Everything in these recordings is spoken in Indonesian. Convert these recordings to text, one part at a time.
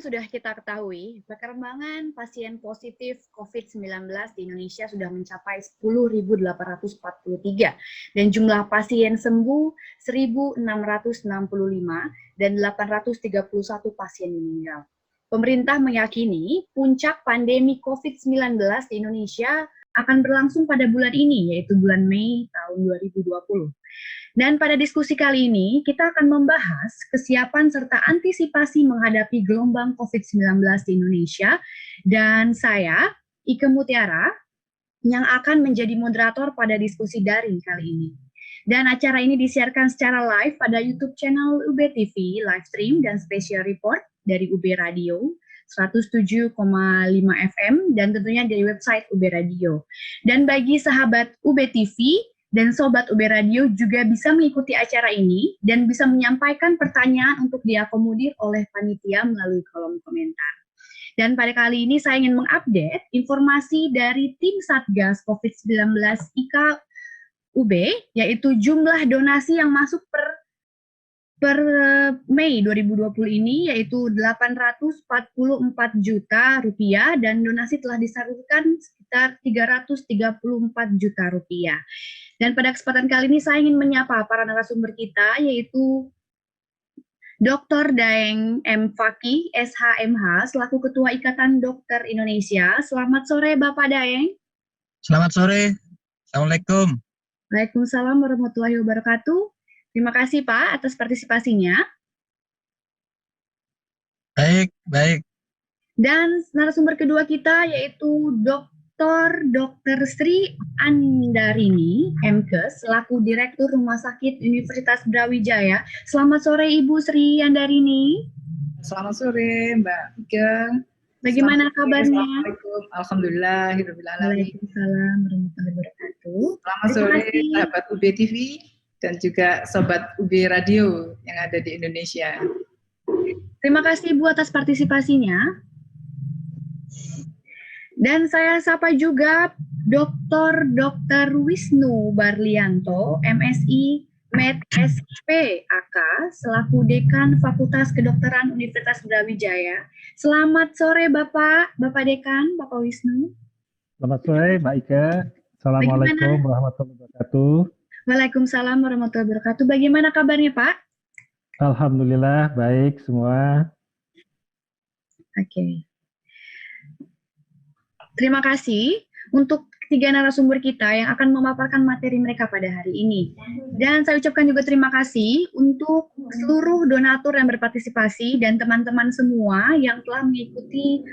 sudah kita ketahui, perkembangan pasien positif COVID-19 di Indonesia sudah mencapai 10.843 dan jumlah pasien sembuh 1.665 dan 831 pasien meninggal. Pemerintah meyakini puncak pandemi COVID-19 di Indonesia akan berlangsung pada bulan ini, yaitu bulan Mei tahun 2020. Dan pada diskusi kali ini, kita akan membahas kesiapan serta antisipasi menghadapi gelombang COVID-19 di Indonesia. Dan saya, Ike Mutiara, yang akan menjadi moderator pada diskusi daring kali ini. Dan acara ini disiarkan secara live pada YouTube channel UB TV, live stream dan special report dari UB Radio 107,5 FM dan tentunya dari website UB Radio. Dan bagi sahabat UB TV dan Sobat UB Radio juga bisa mengikuti acara ini dan bisa menyampaikan pertanyaan untuk diakomodir oleh panitia melalui kolom komentar. Dan pada kali ini saya ingin mengupdate informasi dari tim Satgas COVID-19 IKA UB, yaitu jumlah donasi yang masuk per Mei 2020 ini yaitu 844 juta rupiah dan donasi telah disalurkan sekitar 334 juta rupiah. Dan pada kesempatan kali ini saya ingin menyapa para narasumber kita yaitu Dr. Daeng M. Fakih, SHMH, selaku Ketua Ikatan Dokter Indonesia. Selamat sore Bapak Daeng. Selamat sore. Assalamualaikum. Waalaikumsalam warahmatullahi wabarakatuh. Terima kasih Pak atas partisipasinya. Baik. Dan narasumber kedua kita yaitu Dr. Sri Andarini, MKes, selaku Direktur Rumah Sakit Universitas Brawijaya. Selamat sore Ibu Sri Andarini. Selamat sore Mbak Ike. Bagaimana kabarnya? Assalamualaikum. Alhamdulillahirrahmanirrahim. Waalaikumsalam warahmatullahi wabarakatuh. Selamat sore sahabat UB TV dan juga Sobat UB Radio yang ada di Indonesia. Terima kasih Ibu atas partisipasinya. Dan saya sapa juga Dr. Wisnu Barlianto, MSI Med SP AK, selaku Dekan Fakultas Kedokteran Universitas Brawijaya. Selamat sore Bapak Dekan, Bapak Wisnu. Selamat sore Mbak Ike. Assalamualaikum warahmatullahi wabarakatuh. Waalaikumsalam warahmatullahi wabarakatuh. Bagaimana kabarnya Pak? Alhamdulillah baik semua. Oke. Terima kasih untuk tiga narasumber kita yang akan memaparkan materi mereka pada hari ini. Dan saya ucapkan juga terima kasih untuk seluruh donatur yang berpartisipasi dan teman-teman semua yang telah mengikuti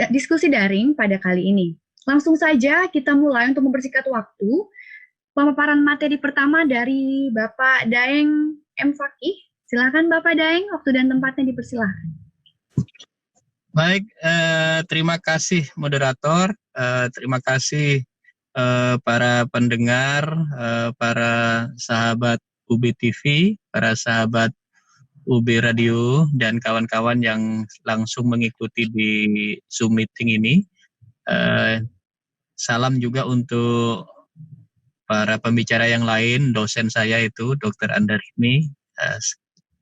diskusi daring pada kali ini. Langsung saja kita mulai untuk mempersingkat waktu. Pemaparan materi pertama dari Bapak Daeng M. Fakih. Silakan Bapak Daeng, waktu dan tempatnya dipersilahkan. Baik, terima kasih moderator, terima kasih para pendengar, para sahabat UB TV, para sahabat UB Radio, dan kawan-kawan yang langsung mengikuti di Zoom meeting ini. Salam juga untuk para pembicara yang lain, dosen saya itu Dr. Andarini,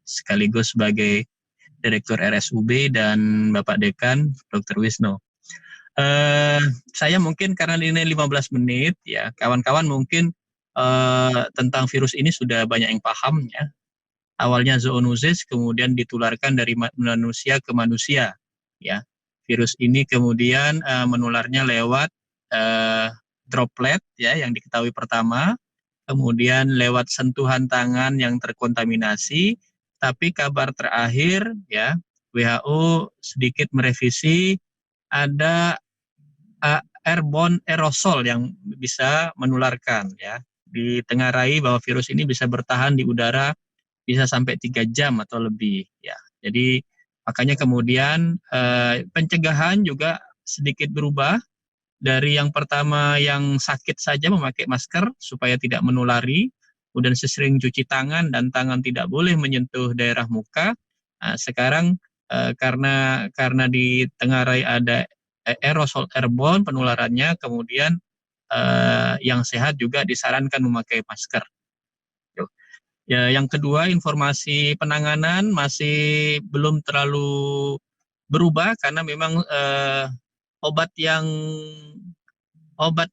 sekaligus sebagai Direktur RSUB, dan Bapak Dekan Dr. Wisnu. Saya mungkin karena ini 15 menit, ya kawan-kawan mungkin tentang virus ini sudah banyak yang paham ya. Awalnya zoonosis, kemudian ditularkan dari manusia ke manusia. Ya, virus ini kemudian menularnya lewat droplet ya yang diketahui pertama, kemudian lewat sentuhan tangan yang terkontaminasi. Tapi kabar terakhir ya WHO sedikit merevisi ada airborne aerosol yang bisa menularkan ya. Ditengarai bahwa virus ini bisa bertahan di udara bisa sampai 3 jam atau lebih ya. Jadi makanya kemudian pencegahan juga sedikit berubah dari yang pertama yang sakit saja memakai masker supaya tidak menulari. Kemudian sesering cuci tangan dan tangan tidak boleh menyentuh daerah muka. Nah, sekarang karena ditengarai ada aerosol airborne penularannya, kemudian yang sehat juga disarankan memakai masker. Ya, yang kedua, informasi penanganan masih belum terlalu berubah karena memang obat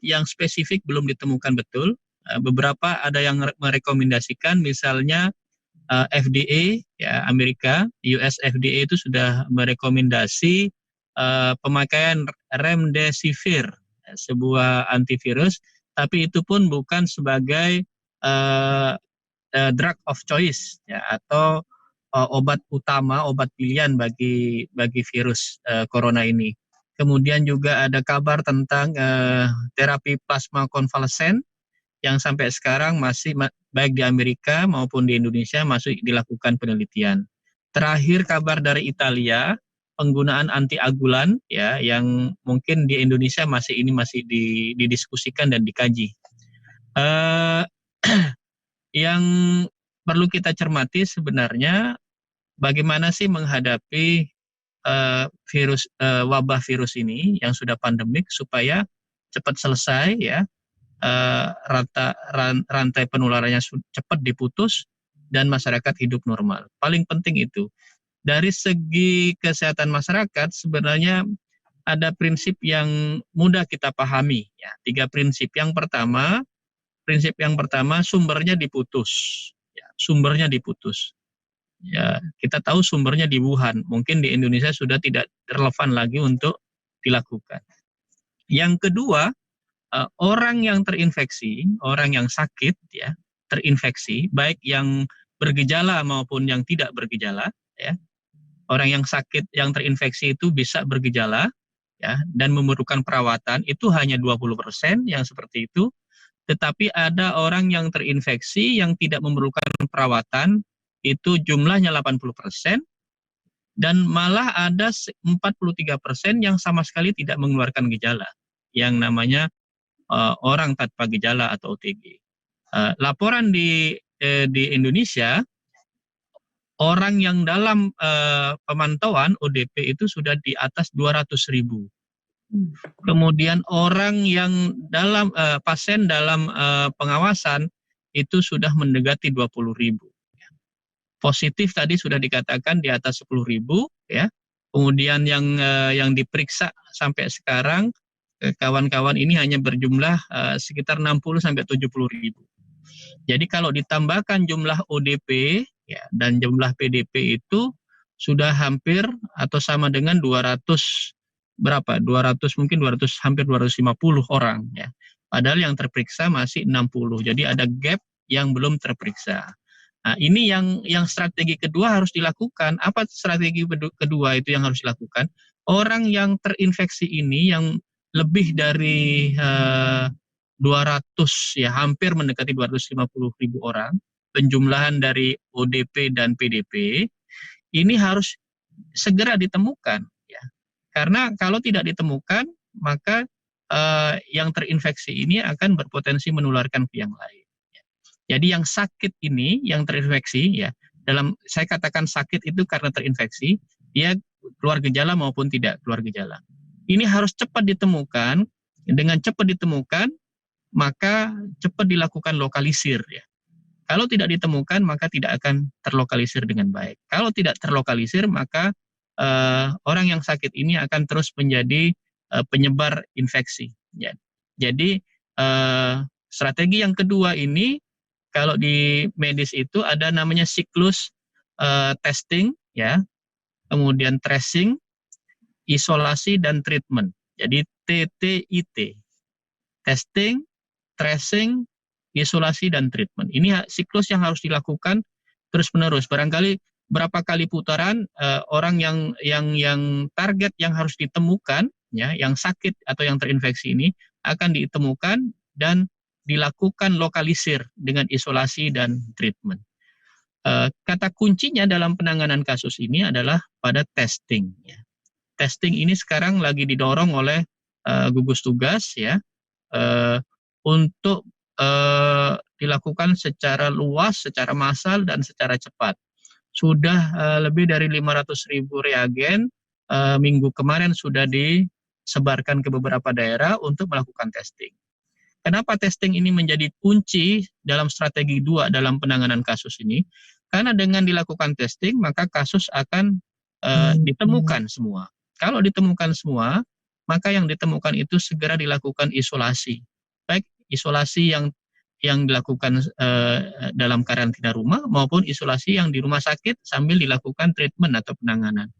yang spesifik belum ditemukan betul. Beberapa ada yang merekomendasikan, misalnya FDA ya Amerika, US FDA itu sudah merekomendasi pemakaian remdesivir, sebuah antivirus, tapi itu pun bukan sebagai drug of choice ya, atau obat utama, obat pilihan bagi virus corona ini. Kemudian juga ada kabar tentang terapi plasma konvalesen yang sampai sekarang masih baik di Amerika maupun di Indonesia masih dilakukan penelitian. Terakhir kabar dari Italia, penggunaan antiagulan ya yang mungkin di Indonesia masih didiskusikan dan dikaji. Yang perlu kita cermati sebenarnya bagaimana sih menghadapi wabah virus ini yang sudah pandemik supaya cepat selesai ya, rantai penularannya cepat diputus dan masyarakat hidup normal. Paling penting itu. Dari segi kesehatan masyarakat sebenarnya ada prinsip yang mudah kita pahami ya, 3 prinsip. Prinsip yang pertama sumbernya diputus. Ya, sumbernya diputus. Ya, kita tahu sumbernya di Wuhan. Mungkin di Indonesia sudah tidak relevan lagi untuk dilakukan. Yang kedua, orang yang terinfeksi, orang yang sakit ya, terinfeksi, baik yang bergejala maupun yang tidak bergejala ya. Orang yang sakit yang terinfeksi itu bisa bergejala ya dan memerlukan perawatan, itu hanya 20% yang seperti itu. Tetapi ada orang yang terinfeksi yang tidak memerlukan perawatan, itu jumlahnya 80%, dan malah ada 43% yang sama sekali tidak mengeluarkan gejala, yang namanya orang tanpa gejala atau OTG. Laporan di Indonesia, orang yang dalam pemantauan ODP itu sudah di atas 200.000. Kemudian orang yang pasien dalam pengawasan itu sudah mendekati 20.000. Positif tadi sudah dikatakan di atas 10.000 ya. Kemudian yang diperiksa sampai sekarang kawan-kawan ini hanya berjumlah sekitar 60 sampai 70.000. Jadi kalau ditambahkan jumlah ODP ya dan jumlah PDP itu sudah hampir atau sama dengan hampir 250 orang ya. Padahal yang terperiksa masih 60. Jadi ada gap yang belum terperiksa. Nah, ini yang strategi kedua harus dilakukan. Apa strategi kedua itu yang harus dilakukan? Orang yang terinfeksi ini yang lebih dari 200 ya, hampir mendekati 250.000 orang, penjumlahan dari ODP dan PDP ini harus segera ditemukan ya. Karena kalau tidak ditemukan, maka yang terinfeksi ini akan berpotensi menularkan ke yang lain. Ya. Jadi yang sakit ini, yang terinfeksi ya, saya katakan sakit itu karena terinfeksi, dia keluar gejala maupun tidak keluar gejala. Ini harus cepat ditemukan. Dengan cepat ditemukan, maka cepat dilakukan lokalisir ya. Kalau tidak ditemukan, maka tidak akan terlokalisir dengan baik. Kalau tidak terlokalisir, maka orang yang sakit ini akan terus menjadi penyebar infeksi. Ya. Jadi strategi yang kedua ini, kalau di medis itu ada namanya siklus testing, ya, kemudian tracing, isolasi dan treatment. Jadi TTIT, testing, tracing, isolasi dan treatment. Ini siklus yang harus dilakukan terus-menerus. Barangkali berapa kali putaran orang yang target yang harus ditemukan, ya, yang sakit atau yang terinfeksi ini akan ditemukan dan dilakukan lokalisir dengan isolasi dan treatment. Kata kuncinya dalam penanganan kasus ini adalah pada testing. Ya. Testing ini sekarang lagi didorong oleh gugus tugas, ya, untuk dilakukan secara luas, secara massal dan secara cepat. Sudah lebih dari 500.000 reagen minggu kemarin sudah disebarkan ke beberapa daerah untuk melakukan testing. Kenapa testing ini menjadi kunci dalam strategi 2 dalam penanganan kasus ini? Karena dengan dilakukan testing, maka kasus akan ditemukan semua. Kalau ditemukan semua, maka yang ditemukan itu segera dilakukan isolasi. Baik isolasi yang dilakukan dalam karantina rumah maupun isolasi yang di rumah sakit sambil dilakukan treatment atau penanganan.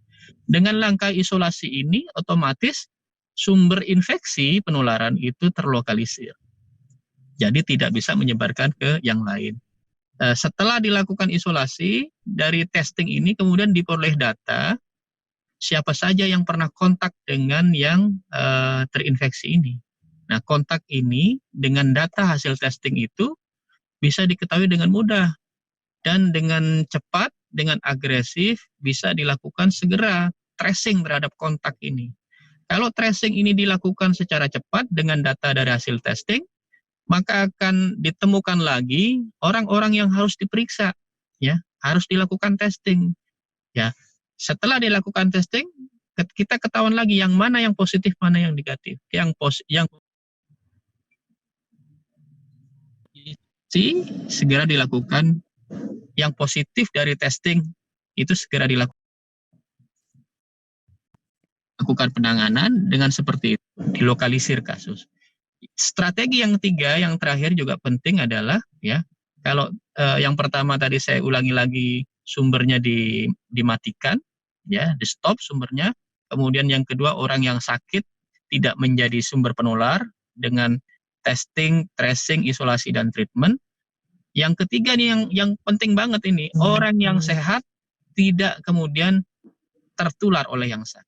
Dengan langkah isolasi ini, otomatis sumber infeksi penularan itu terlokalisir. Jadi tidak bisa menyebarkan ke yang lain. Setelah dilakukan isolasi, dari testing ini kemudian diperoleh data siapa saja yang pernah kontak dengan yang terinfeksi ini. Nah, kontak ini dengan data hasil testing itu bisa diketahui dengan mudah dan dengan cepat, dengan agresif bisa dilakukan segera tracing terhadap kontak ini. Kalau tracing ini dilakukan secara cepat dengan data dari hasil testing, maka akan ditemukan lagi orang-orang yang harus diperiksa, ya, harus dilakukan testing, ya. Setelah dilakukan testing, kita ketahuan lagi yang mana yang positif, mana yang negatif. Yang segera dilakukan, yang positif dari testing itu segera dilakukan penanganan dengan seperti itu, dilokalisir kasus. Strategi yang ketiga, yang terakhir juga penting adalah, ya, kalau yang pertama tadi saya ulangi lagi, sumbernya dimatikan, ya, di stop sumbernya. Kemudian yang kedua, orang yang sakit tidak menjadi sumber penular dengan testing, tracing, isolasi, dan treatment. Yang ketiga nih yang penting banget ini, orang yang sehat tidak kemudian tertular oleh yang sakit.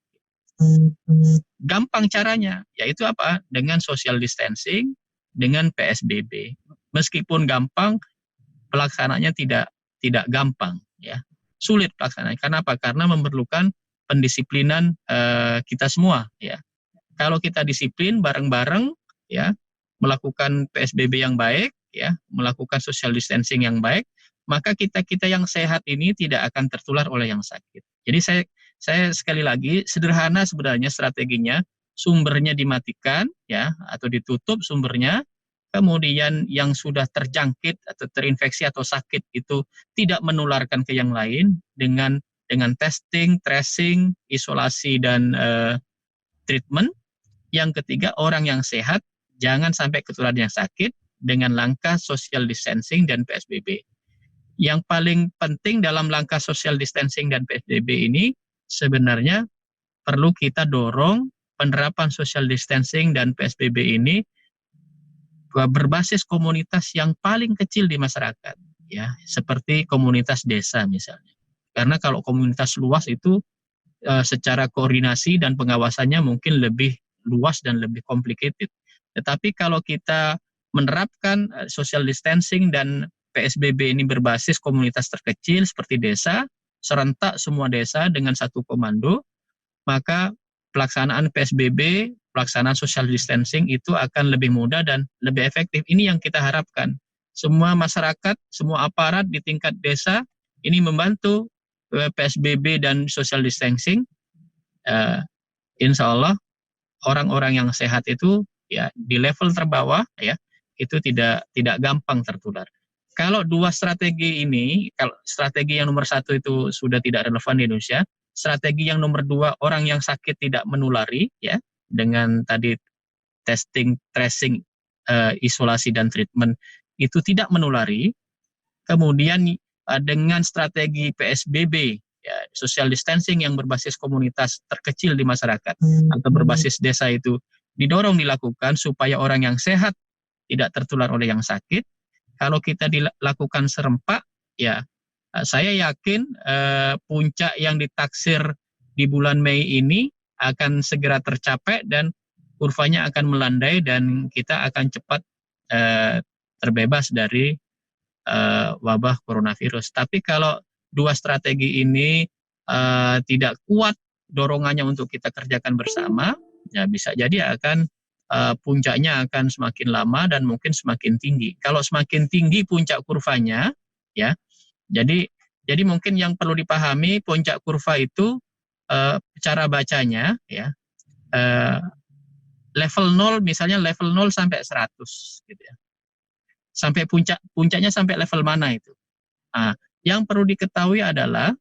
Gampang caranya, yaitu apa? Dengan social distancing, dengan PSBB. Meskipun gampang, pelaksananya tidak gampang, ya. Sulit pelaksananya. Kenapa? Karena memerlukan pendisiplinan kita semua, ya. Kalau kita disiplin bareng-bareng, ya, melakukan PSBB yang baik, ya, melakukan social distancing yang baik, maka kita yang sehat ini tidak akan tertular oleh yang sakit. Jadi saya sekali lagi, sederhana sebenarnya strateginya, sumbernya dimatikan, ya, atau ditutup sumbernya, kemudian yang sudah terjangkit atau terinfeksi atau sakit itu tidak menularkan ke yang lain dengan testing, tracing, isolasi, dan treatment. Yang ketiga, orang yang sehat jangan sampai ketularan yang sakit dengan langkah social distancing dan PSBB. Yang paling penting dalam langkah social distancing dan PSBB ini sebenarnya perlu kita dorong penerapan social distancing dan PSBB ini berbasis komunitas yang paling kecil di masyarakat, ya, seperti komunitas desa misalnya. Karena kalau komunitas luas itu secara koordinasi dan pengawasannya mungkin lebih luas dan lebih complicated. Tetapi kalau kita menerapkan social distancing dan PSBB ini berbasis komunitas terkecil seperti desa, serentak semua desa dengan satu komando, maka pelaksanaan PSBB, pelaksanaan social distancing itu akan lebih mudah dan lebih efektif. Ini yang kita harapkan. Semua masyarakat, semua aparat di tingkat desa ini membantu PSBB dan social distancing. Insya Allah orang-orang yang sehat itu, ya, di level terbawah, ya, itu tidak gampang tertular. Kalau dua strategi ini, kalau strategi yang nomor 1 itu sudah tidak relevan di Indonesia, strategi yang nomor 2, orang yang sakit tidak menulari, ya, dengan tadi testing, tracing, isolasi, dan treatment itu tidak menulari. Kemudian dengan strategi PSBB, ya, social distancing yang berbasis komunitas terkecil di masyarakat atau berbasis desa itu didorong dilakukan supaya orang yang sehat tidak tertular oleh yang sakit. Kalau kita dilakukan serempak, ya, saya yakin puncak yang ditaksir di bulan Mei ini akan segera tercapai dan kurvanya akan melandai dan kita akan cepat terbebas dari wabah coronavirus. Tapi kalau dua strategi ini tidak kuat dorongannya untuk kita kerjakan bersama, ya bisa jadi akan puncaknya akan semakin lama dan mungkin semakin tinggi. Kalau semakin tinggi puncak kurvanya, ya, jadi mungkin yang perlu dipahami puncak kurva itu cara bacanya, ya, level 0 misalnya level 0 sampai 100 gitu ya. Sampai puncaknya sampai level mana itu. Nah, yang perlu diketahui adalah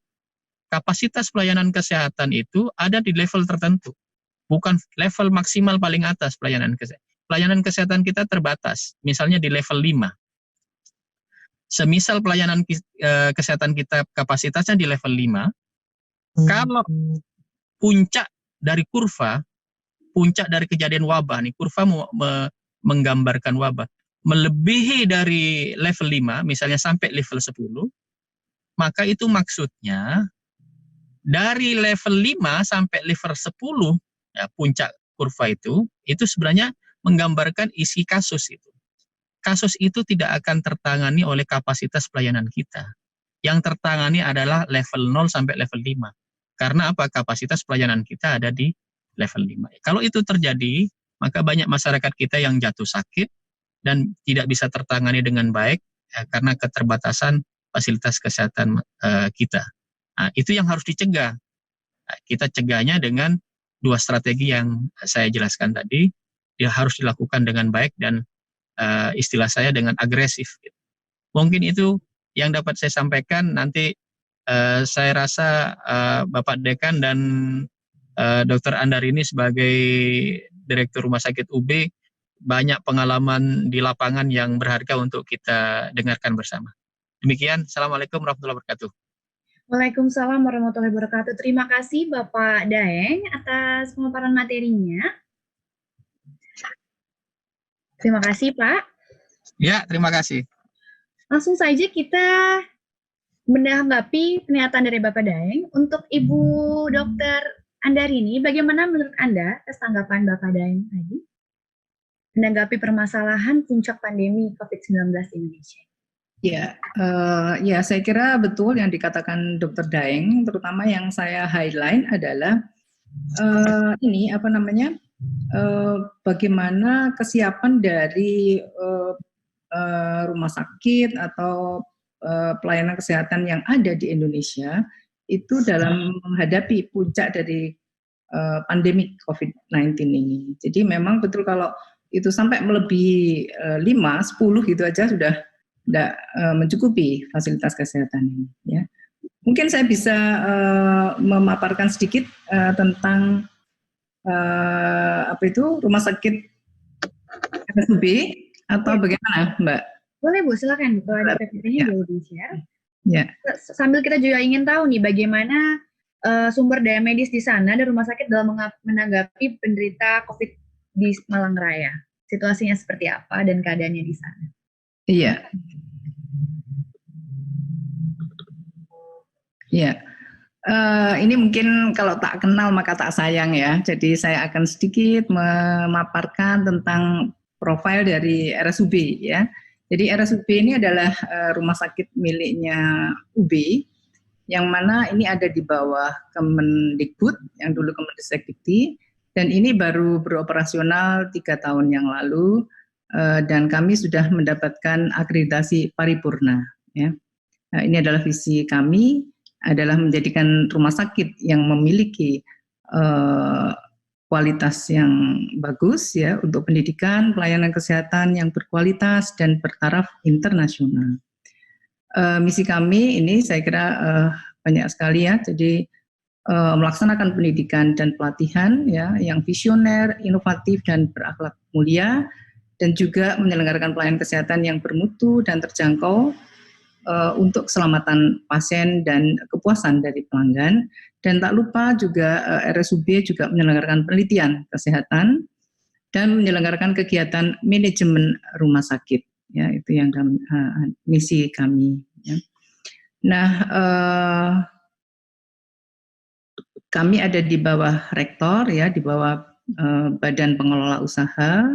kapasitas pelayanan kesehatan itu ada di level tertentu. Bukan level maksimal paling atas pelayanan kesehatan. Pelayanan kesehatan kita terbatas, misalnya di level 5. Semisal pelayanan kesehatan kita kapasitasnya di level 5, kalau puncak dari kurva, puncak dari kejadian wabah, nih kurva menggambarkan wabah, melebihi dari level 5, misalnya sampai level 10, maka itu maksudnya dari level 5 sampai level 10, ya, puncak kurva itu sebenarnya menggambarkan isi kasus itu. Kasus itu tidak akan tertangani oleh kapasitas pelayanan kita. Yang tertangani adalah level 0 sampai level 5. Karena apa? Kapasitas pelayanan kita ada di level 5. Kalau itu terjadi, maka banyak masyarakat kita yang jatuh sakit dan tidak bisa tertangani dengan baik ya, karena keterbatasan fasilitas kesehatan kita. Nah, itu yang harus dicegah. Nah, kita cegahnya dengan 2 strategi yang saya jelaskan tadi. Dia harus dilakukan dengan baik dan istilah saya dengan agresif. Mungkin itu yang dapat saya sampaikan. Nanti saya rasa Bapak Dekan dan Dr. Andarini sebagai Direktur Rumah Sakit UB banyak pengalaman di lapangan yang berharga untuk kita dengarkan bersama. Demikian, Assalamualaikum warahmatullahi wabarakatuh. Waalaikumsalam warahmatullahi wabarakatuh. Terima kasih Bapak Daeng atas pemaparan materinya. Terima kasih Pak. Ya, terima kasih. Langsung saja kita menanggapi pernyataan dari Bapak Daeng. Untuk Ibu Dr. Andarini, bagaimana menurut Anda atas tanggapan Bapak Daeng tadi menanggapi permasalahan puncak pandemi COVID-19 di Indonesia? Ya, saya kira betul yang dikatakan Dr. Daeng, terutama yang saya highlight adalah bagaimana kesiapan dari rumah sakit atau pelayanan kesehatan yang ada di Indonesia itu dalam menghadapi puncak dari pandemi COVID-19 ini. Jadi memang betul kalau itu sampai melebihi 5, 10 gitu aja sudah tidak mencukupi fasilitas kesehatan ini. Ya. Mungkin saya bisa memaparkan sedikit tentang rumah sakit RSUB atau bagaimana, Mbak? Boleh Bu, silakan. Kalau ada PPT-nya boleh di-share. Ya. Sambil kita juga ingin tahu nih bagaimana sumber daya medis di sana dan rumah sakit dalam menanggapi penderita COVID di Malang Raya. Situasinya seperti apa dan keadaannya di sana? Iya. Iya. Ini mungkin kalau tak kenal maka tak sayang ya. Jadi saya akan sedikit memaparkan tentang profil dari RSUB ya. Jadi RSUB ini adalah rumah sakit miliknya UB yang mana ini ada di bawah Kemendikbud yang dulu Kemendikbud dan ini baru beroperasional 3 tahun yang lalu dan kami sudah mendapatkan akreditasi paripurna ya. Nah, ini adalah visi kami adalah menjadikan rumah sakit yang memiliki kualitas yang bagus ya untuk pendidikan, pelayanan kesehatan yang berkualitas dan bertaraf internasional. Misi kami ini saya kira banyak sekali ya. Jadi melaksanakan pendidikan dan pelatihan ya yang visioner, inovatif dan berakhlak mulia dan juga menyelenggarakan pelayanan kesehatan yang bermutu dan terjangkau untuk keselamatan pasien dan kepuasan dari pelanggan. Dan tak lupa juga RSUB juga menyelenggarakan penelitian kesehatan dan menyelenggarakan kegiatan manajemen rumah sakit. Ya, itu yang misi kami. Ya. Nah, kami ada di bawah rektor, ya, di bawah badan pengelola usaha.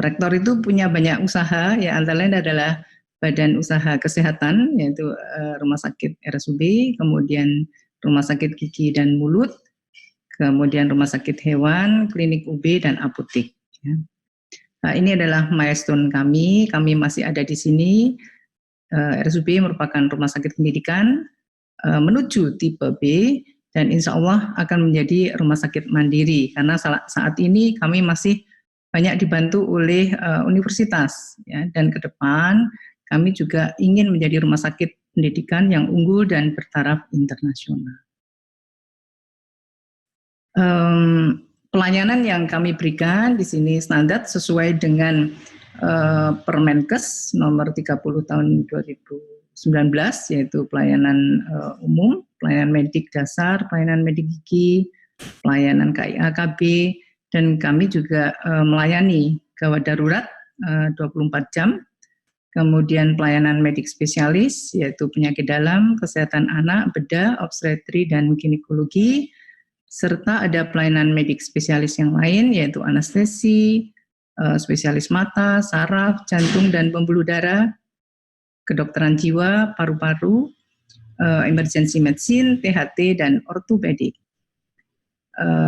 Rektor itu punya banyak usaha, ya, antara lain adalah badan usaha kesehatan, yaitu rumah sakit RSUB, kemudian rumah sakit gigi dan mulut, kemudian rumah sakit hewan, klinik UB, dan apotek. Ya. Nah, ini adalah milestone kami masih ada di sini. RSUB merupakan rumah sakit pendidikan menuju tipe B dan insya Allah akan menjadi rumah sakit mandiri karena saat ini kami masih banyak dibantu oleh universitas ya, dan ke depan kami juga ingin menjadi rumah sakit pendidikan yang unggul dan bertaraf internasional. Pelayanan yang kami berikan di sini standar sesuai dengan Permenkes nomor 30 tahun 2019, yaitu pelayanan umum, pelayanan medik dasar, pelayanan medik gigi, pelayanan KIA-KB, dan kami juga melayani gawat darurat 24 jam, kemudian pelayanan medik spesialis, yaitu penyakit dalam, kesehatan anak, bedah, obstetri, dan ginekologi, serta ada pelayanan medik spesialis yang lain, yaitu anestesi, spesialis mata, saraf, jantung, dan pembuluh darah, kedokteran jiwa, paru-paru, emergency medicine, THT, dan ortopedik.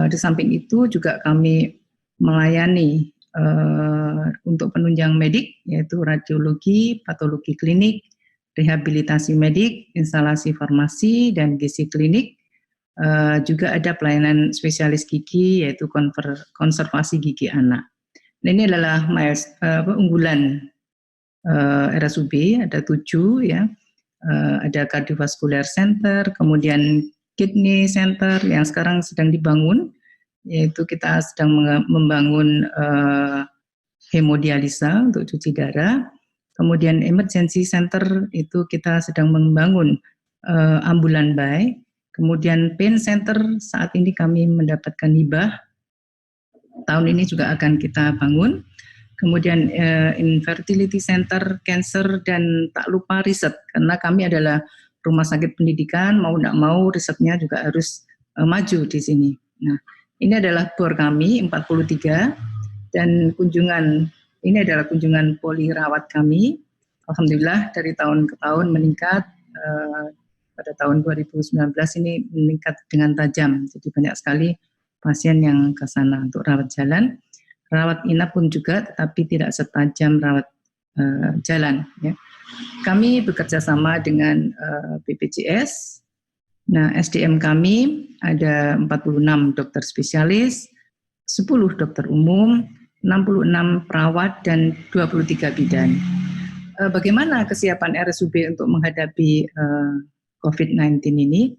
Di samping itu juga kami melayani untuk penunjang medik, yaitu radiologi, patologi klinik, rehabilitasi medik, instalasi farmasi, dan gizi klinik. Juga ada pelayanan spesialis gigi, yaitu konservasi gigi anak. Nah, ini adalah unggulan RSUB, ada 7 ya. Ada cardiovascular center, kemudian kidney center yang sekarang sedang dibangun, yaitu kita sedang membangun hemodialisa untuk cuci darah. Kemudian emergency center itu kita sedang membangun ambulan bay. Kemudian pain center saat ini kami mendapatkan hibah. Tahun ini juga akan kita bangun. Kemudian infertility center, cancer, dan tak lupa riset, karena kami adalah rumah sakit pendidikan, mau tidak mau risetnya juga harus maju di sini. Nah, ini adalah bor kami 43, dan ini adalah kunjungan polirawat kami. Alhamdulillah dari tahun ke tahun meningkat. Pada tahun 2019 ini meningkat dengan tajam. Jadi banyak sekali pasien yang ke sana untuk rawat jalan. Rawat inap pun juga, tetapi tidak setajam rawat jalan. Ya. Kami bekerja sama dengan BPJS. Nah, SDM kami ada 46 dokter spesialis, 10 dokter umum, 66 perawat, dan 23 bidan. Bagaimana kesiapan RSUB untuk menghadapi COVID-19 ini?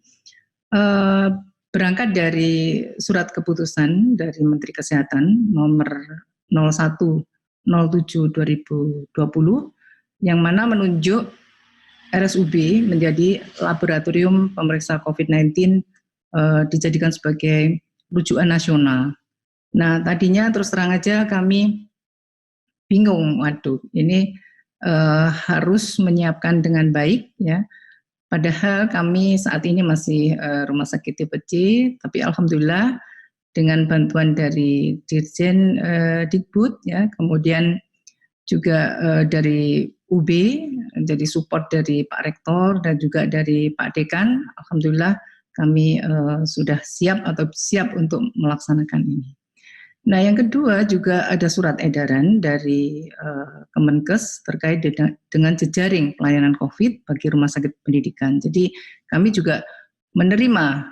Berangkat dari surat keputusan dari Menteri Kesehatan nomor 01/07/2020 yang mana menunjuk RSUB menjadi laboratorium pemeriksa COVID-19 dijadikan sebagai rujukan nasional. Nah, tadinya terus terang aja kami bingung, waduh, ini harus menyiapkan dengan baik ya. Padahal kami saat ini masih rumah sakit tipe C, tapi alhamdulillah dengan bantuan dari Dirjen Dikbud, ya, kemudian juga dari UB, jadi support dari Pak Rektor dan juga dari Pak Dekan, alhamdulillah kami sudah siap atau siap untuk melaksanakan ini. Nah, yang kedua juga ada surat edaran dari Kemenkes terkait dengan jejaring pelayanan COVID bagi rumah sakit pendidikan. Jadi kami juga menerima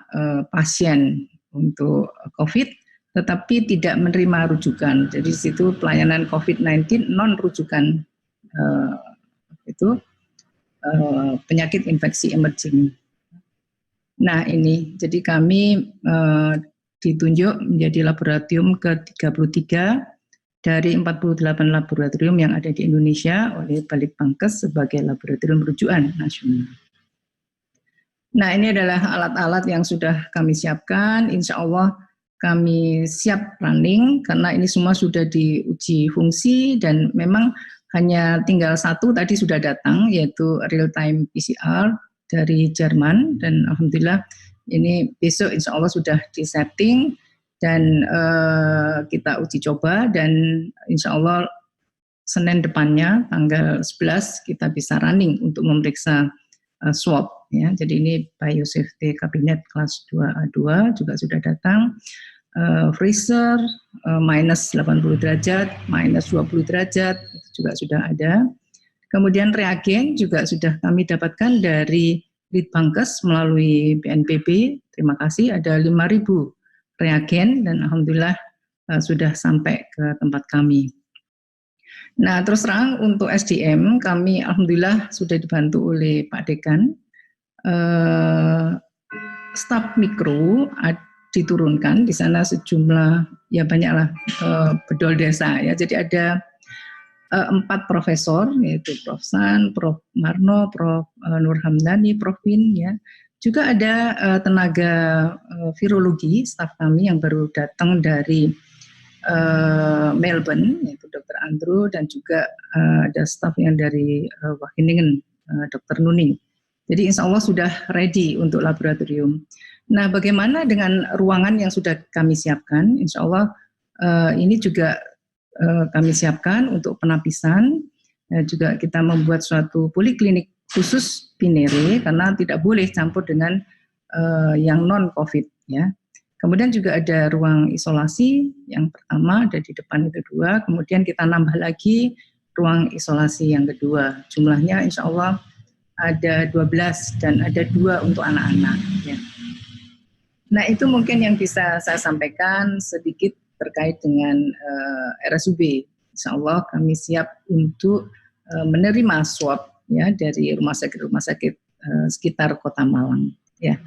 pasien untuk COVID, tetapi tidak menerima rujukan. Jadi di situ pelayanan COVID-19 non rujukan itu penyakit infeksi emerging. Nah ini, jadi kami ditunjuk menjadi laboratorium ke-33 dari 48 laboratorium yang ada di Indonesia oleh Balitbangkes sebagai laboratorium rujukan nasional. Nah, ini adalah alat-alat yang sudah kami siapkan. Insya Allah kami siap running karena ini semua sudah diuji fungsi dan memang hanya tinggal satu tadi sudah datang, yaitu real-time PCR dari Jerman, dan alhamdulillah ini besok insya Allah sudah disetting dan kita uji coba, dan insya Allah Senin depannya tanggal 11 kita bisa running untuk memeriksa swab. Ya. Jadi ini biosafety kabinet kelas 2A2 juga sudah datang. Freezer minus 80 derajat, minus 20 derajat itu juga sudah ada. Kemudian reagen juga sudah kami dapatkan dari Litbangkes melalui BNPB. Terima kasih, ada 5.000 reagen dan alhamdulillah sudah sampai ke tempat kami. Nah, terus terang untuk SDM kami alhamdulillah sudah dibantu oleh Pak Dekan. Staf mikro diturunkan di sana sejumlah ya banyaklah bedol desa ya. Jadi ada 4 profesor yaitu Prof. San, Prof. Marno, Prof. Nur Hamdani, Prof. Win ya. Juga ada tenaga virologi staf kami yang baru datang dari Melbourne yaitu Dr. Andrew dan juga ada staf yang dari Wageningen, Dr. Nuning. Jadi insya Allah sudah ready untuk laboratorium. Nah, bagaimana dengan ruangan yang sudah kami siapkan? Insya Allah ini juga kami siapkan untuk penapisan. Juga kita membuat suatu poliklinik khusus Pinere karena tidak boleh campur dengan yang non-COVID ya. Kemudian juga ada ruang isolasi yang pertama ada di depan itu 2. Kemudian kita nambah lagi ruang isolasi yang kedua. Jumlahnya insya Allah ada 12 dan ada 2 untuk anak-anak ya. Nah, itu mungkin yang bisa saya sampaikan sedikit terkait dengan RSUB. Insya Allah kami siap untuk menerima swab ya dari rumah sakit sekitar Kota Malang ya.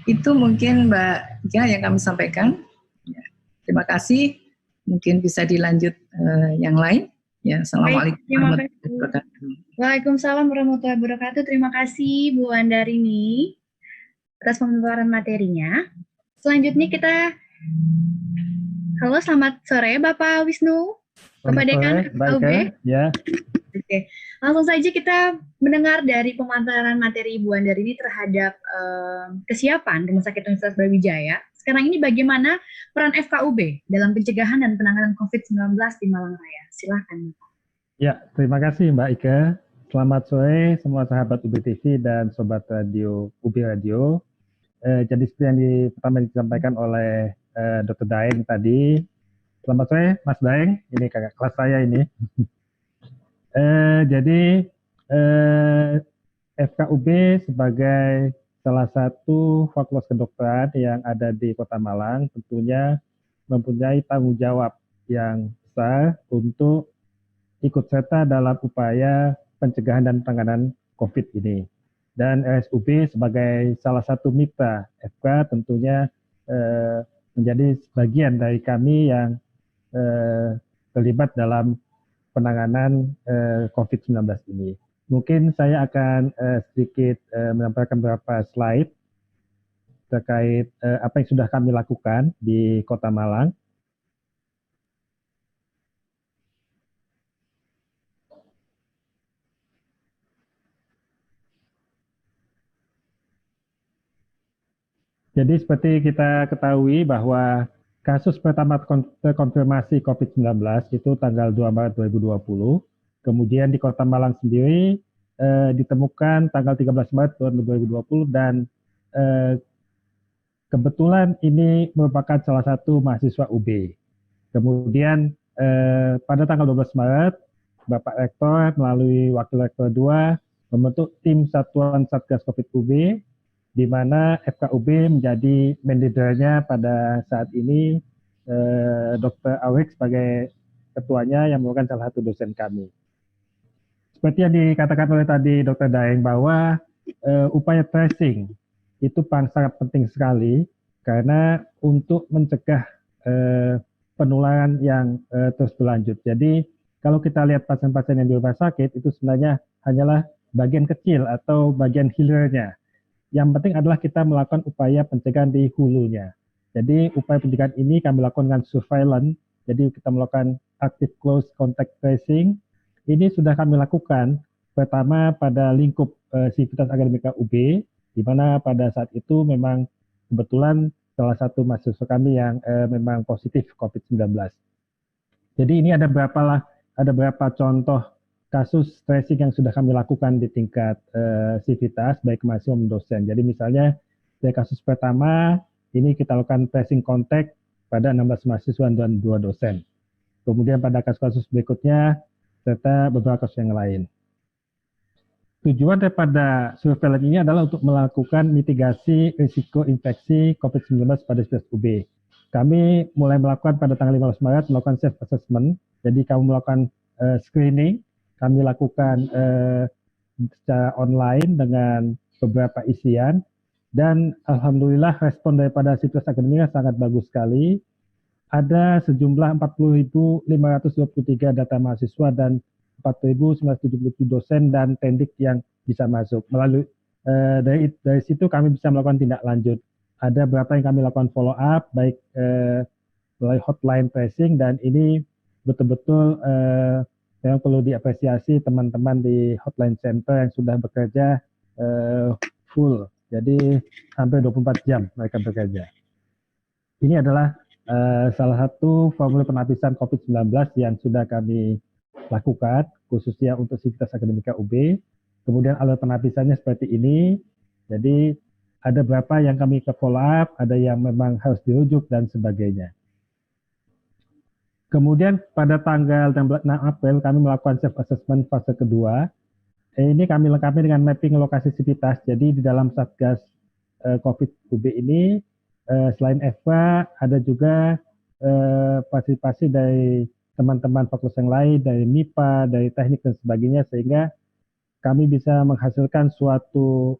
Itu mungkin Mbak Ika yang kami sampaikan ya. Terima kasih, mungkin bisa dilanjut yang lain ya. Assalamualaikum warahmatullahi wabarakatuh. Waalaikumsalam warahmatullahi wabarakatuh. Terima kasih Bu Andarini atas pemaparan materinya. Selanjutnya kita, halo selamat sore Bapak Wisnu, Bapak Dekan FKUB. Ya. Oke, langsung saja kita mendengar dari pemaparan materi Ibu Andarini terhadap kesiapan Rumah Sakit Universitas Brawijaya. Sekarang ini bagaimana peran FKUB dalam pencegahan dan penanganan COVID-19 di Malang Raya? Silakan. Ya, terima kasih Mbak Ika. Selamat sore semua sahabat UB TV dan sobat radio UB Radio. Jadi seperti yang pertama disampaikan oleh Dr. Daeng tadi. Selamat sore Mas Daeng, ini kakak kelas saya ini. Jadi FKUB sebagai salah satu fakultas kedokteran yang ada di Kota Malang tentunya mempunyai tanggung jawab yang besar untuk ikut serta dalam upaya pencegahan dan penanganan COVID ini. Dan RSUB sebagai salah satu mitra FK tentunya menjadi bagian dari kami yang terlibat dalam penanganan COVID-19 ini. Mungkin saya akan sedikit menyampaikan beberapa slide terkait apa yang sudah kami lakukan di Kota Malang. Jadi seperti kita ketahui bahwa kasus pertama terkonfirmasi COVID-19 itu tanggal 2 Maret 2020. Kemudian di Kota Malang sendiri ditemukan tanggal 13 Maret 2020 dan kebetulan ini merupakan salah satu mahasiswa UB. Kemudian pada tanggal 12 Maret, Bapak Rektor melalui Wakil Rektor 2 membentuk tim Satuan Satgas COVID UB, di mana FKUB menjadi manajernya pada saat ini Dr. Awik sebagai ketuanya yang merupakan salah satu dosen kami. Seperti yang dikatakan oleh tadi Dr. Daeng bahwa upaya tracing itu sangat penting sekali karena untuk mencegah penularan yang terus berlanjut. Jadi kalau kita lihat pasien-pasien yang di rumah sakit itu sebenarnya hanyalah bagian kecil atau bagian hilirnya. Yang penting adalah kita melakukan upaya pencegahan di hulunya. Jadi upaya pencegahan ini kami lakukan dengan surveillance. Jadi kita melakukan active close contact tracing. Ini sudah kami lakukan pertama pada lingkup Sivitas Akademika UB, di mana pada saat itu memang kebetulan salah satu mahasiswa kami yang memang positif COVID-19. Jadi ini ada beberapa contoh kasus tracing yang sudah kami lakukan di tingkat Sivitas, baik mahasiswa maupun dosen. Jadi misalnya, dari kasus pertama, ini kita lakukan tracing kontak pada 16 mahasiswa dan 2 dosen. Kemudian pada kasus-kasus berikutnya, serta beberapa kasus yang lain. tujuan daripada surveillance ini adalah untuk melakukan mitigasi risiko infeksi COVID-19 pada spesies UB. Kami mulai melakukan pada tanggal 15 Maret melakukan self assessment. Jadi kami melakukan screening, kami lakukan secara online dengan beberapa isian, dan alhamdulillah respon daripada situs akademika sangat bagus sekali. Ada sejumlah 40.523 data mahasiswa dan 4.977 dosen dan tendik yang bisa masuk. Melalui dari situ kami bisa melakukan tindak lanjut. Ada berapa yang kami lakukan follow up, baik melalui hotline tracing, dan ini betul-betul memang perlu diapresiasi teman-teman di hotline center yang sudah bekerja full. Jadi hampir 24 jam mereka bekerja. Ini adalah salah satu formulir penapisan COVID-19 yang sudah kami lakukan, khususnya untuk Sivitas Akademika UB. Kemudian alur penapisannya seperti ini. Jadi ada berapa yang kami ke follow up, ada yang memang harus dirujuk, dan sebagainya. Kemudian pada tanggal 6 April kami melakukan self-assessment fase kedua. Ini kami lengkapi dengan mapping lokasi Sivitas. Jadi di dalam Satgas COVID UB ini, selain EVA, ada juga partisipasi dari teman-teman fakultas yang lain, dari MIPA, dari teknik, dan sebagainya, sehingga kami bisa menghasilkan suatu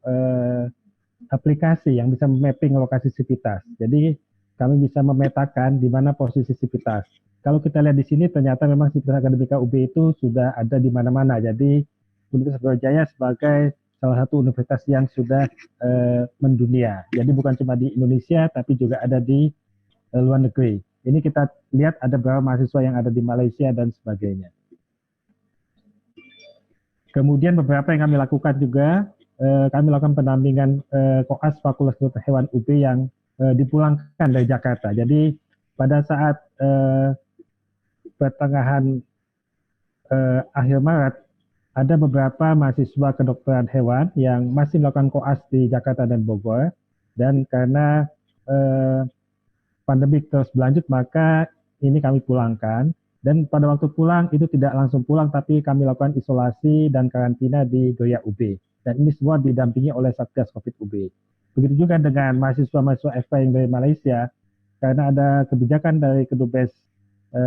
aplikasi yang bisa mapping lokasi Sivitas. Jadi kami bisa memetakan di mana posisi Sivitas. Kalau kita lihat di sini, ternyata memang Sivitas Akademika UB itu sudah ada di mana-mana. Jadi Universitas Brawijaya sebagai salah satu universitas yang sudah mendunia. Jadi bukan cuma di Indonesia, tapi juga ada di luar negeri. Ini kita lihat ada beberapa mahasiswa yang ada di Malaysia dan sebagainya. Kemudian beberapa yang kami lakukan juga, kami lakukan pendampingan koas Fakultas Kedokteran Hewan UB yang dipulangkan dari Jakarta. Jadi pada saat pertengahan akhir Maret, ada beberapa mahasiswa kedokteran hewan yang masih melakukan koas di Jakarta dan Bogor, dan karena pandemi terus berlanjut, maka ini kami pulangkan. Dan pada waktu pulang itu tidak langsung pulang, tapi kami lakukan isolasi dan karantina di Goya UB. Dan ini semua didampingi oleh Satgas COVID UB. Begitu juga dengan mahasiswa-mahasiswa FK yang dari Malaysia, karena ada kebijakan dari Kedubes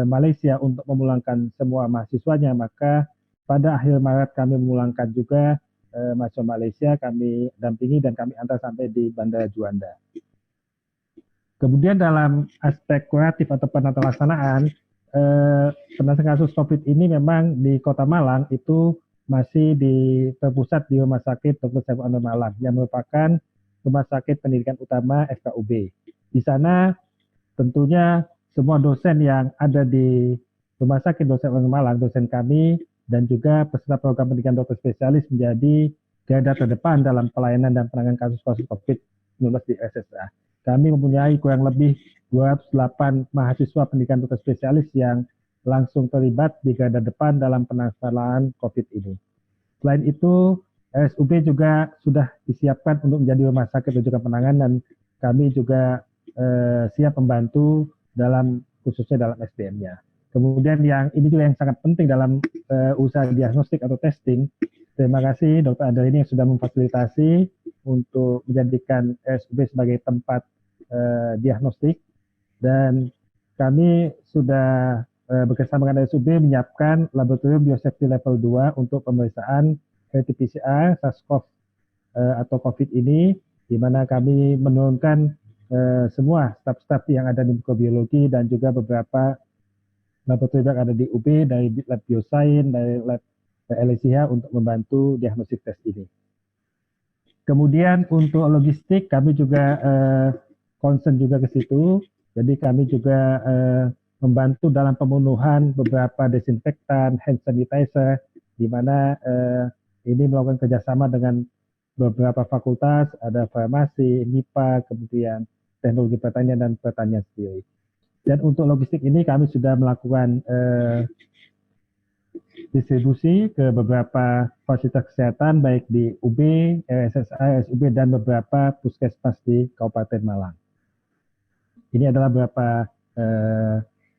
Malaysia untuk memulangkan semua mahasiswanya, maka pada akhir Maret kami memulangkan juga mahasiswa Malaysia, kami dampingi dan kami antar sampai di Bandara Juanda. Kemudian dalam aspek kuratif atau penata laksanaan, penanganan kasus COVID ini memang di Kota Malang itu masih terpusat di Rumah Sakit Dr. Saiful Anwar Malang, yang merupakan Rumah Sakit Pendidikan Utama FKUB. Di sana tentunya semua dosen yang ada di Rumah Sakit Dr. Saiful Anwar Malang, dosen kami, dan juga peserta program pendidikan dokter spesialis menjadi garda terdepan dalam pelayanan dan penanganan kasus-kasus COVID-19 di SSA. Kami mempunyai kurang lebih 208 mahasiswa pendidikan dokter spesialis yang langsung terlibat di garda depan dalam penanganan COVID ini. Selain itu, RSUB juga sudah disiapkan untuk menjadi rumah sakit rujukan penanganan, dan kami juga siap membantu khususnya dalam SDM-nya. Kemudian yang ini juga yang sangat penting dalam usaha diagnostik atau testing. Terima kasih Dr. Andreini yang sudah memfasilitasi untuk menjadikan RSUB sebagai tempat diagnostik, dan kami sudah bekerjasama dengan RSUB menyiapkan laboratorium biosafety level 2 untuk pemeriksaan RT-PCR SARS-CoV atau COVID ini, di mana kami menurunkan semua staf-staf yang ada di mikrobiologi dan juga beberapa laboratorium yang ada di UB, dari lab biosains, dari lab LSIH untuk membantu diagnostik tes ini. Kemudian untuk logistik kami juga concern juga ke situ. Jadi kami juga membantu dalam pemenuhan beberapa desinfektan, hand sanitizer, di mana ini melakukan kerjasama dengan beberapa fakultas, ada farmasi, MIPA, kemudian teknologi pertanian dan pertanian sendiri. Dan untuk logistik ini kami sudah melakukan distribusi ke beberapa fasilitas kesehatan baik di UB, RSSA, RSUB, dan beberapa puskesmas di Kabupaten Malang. Ini adalah beberapa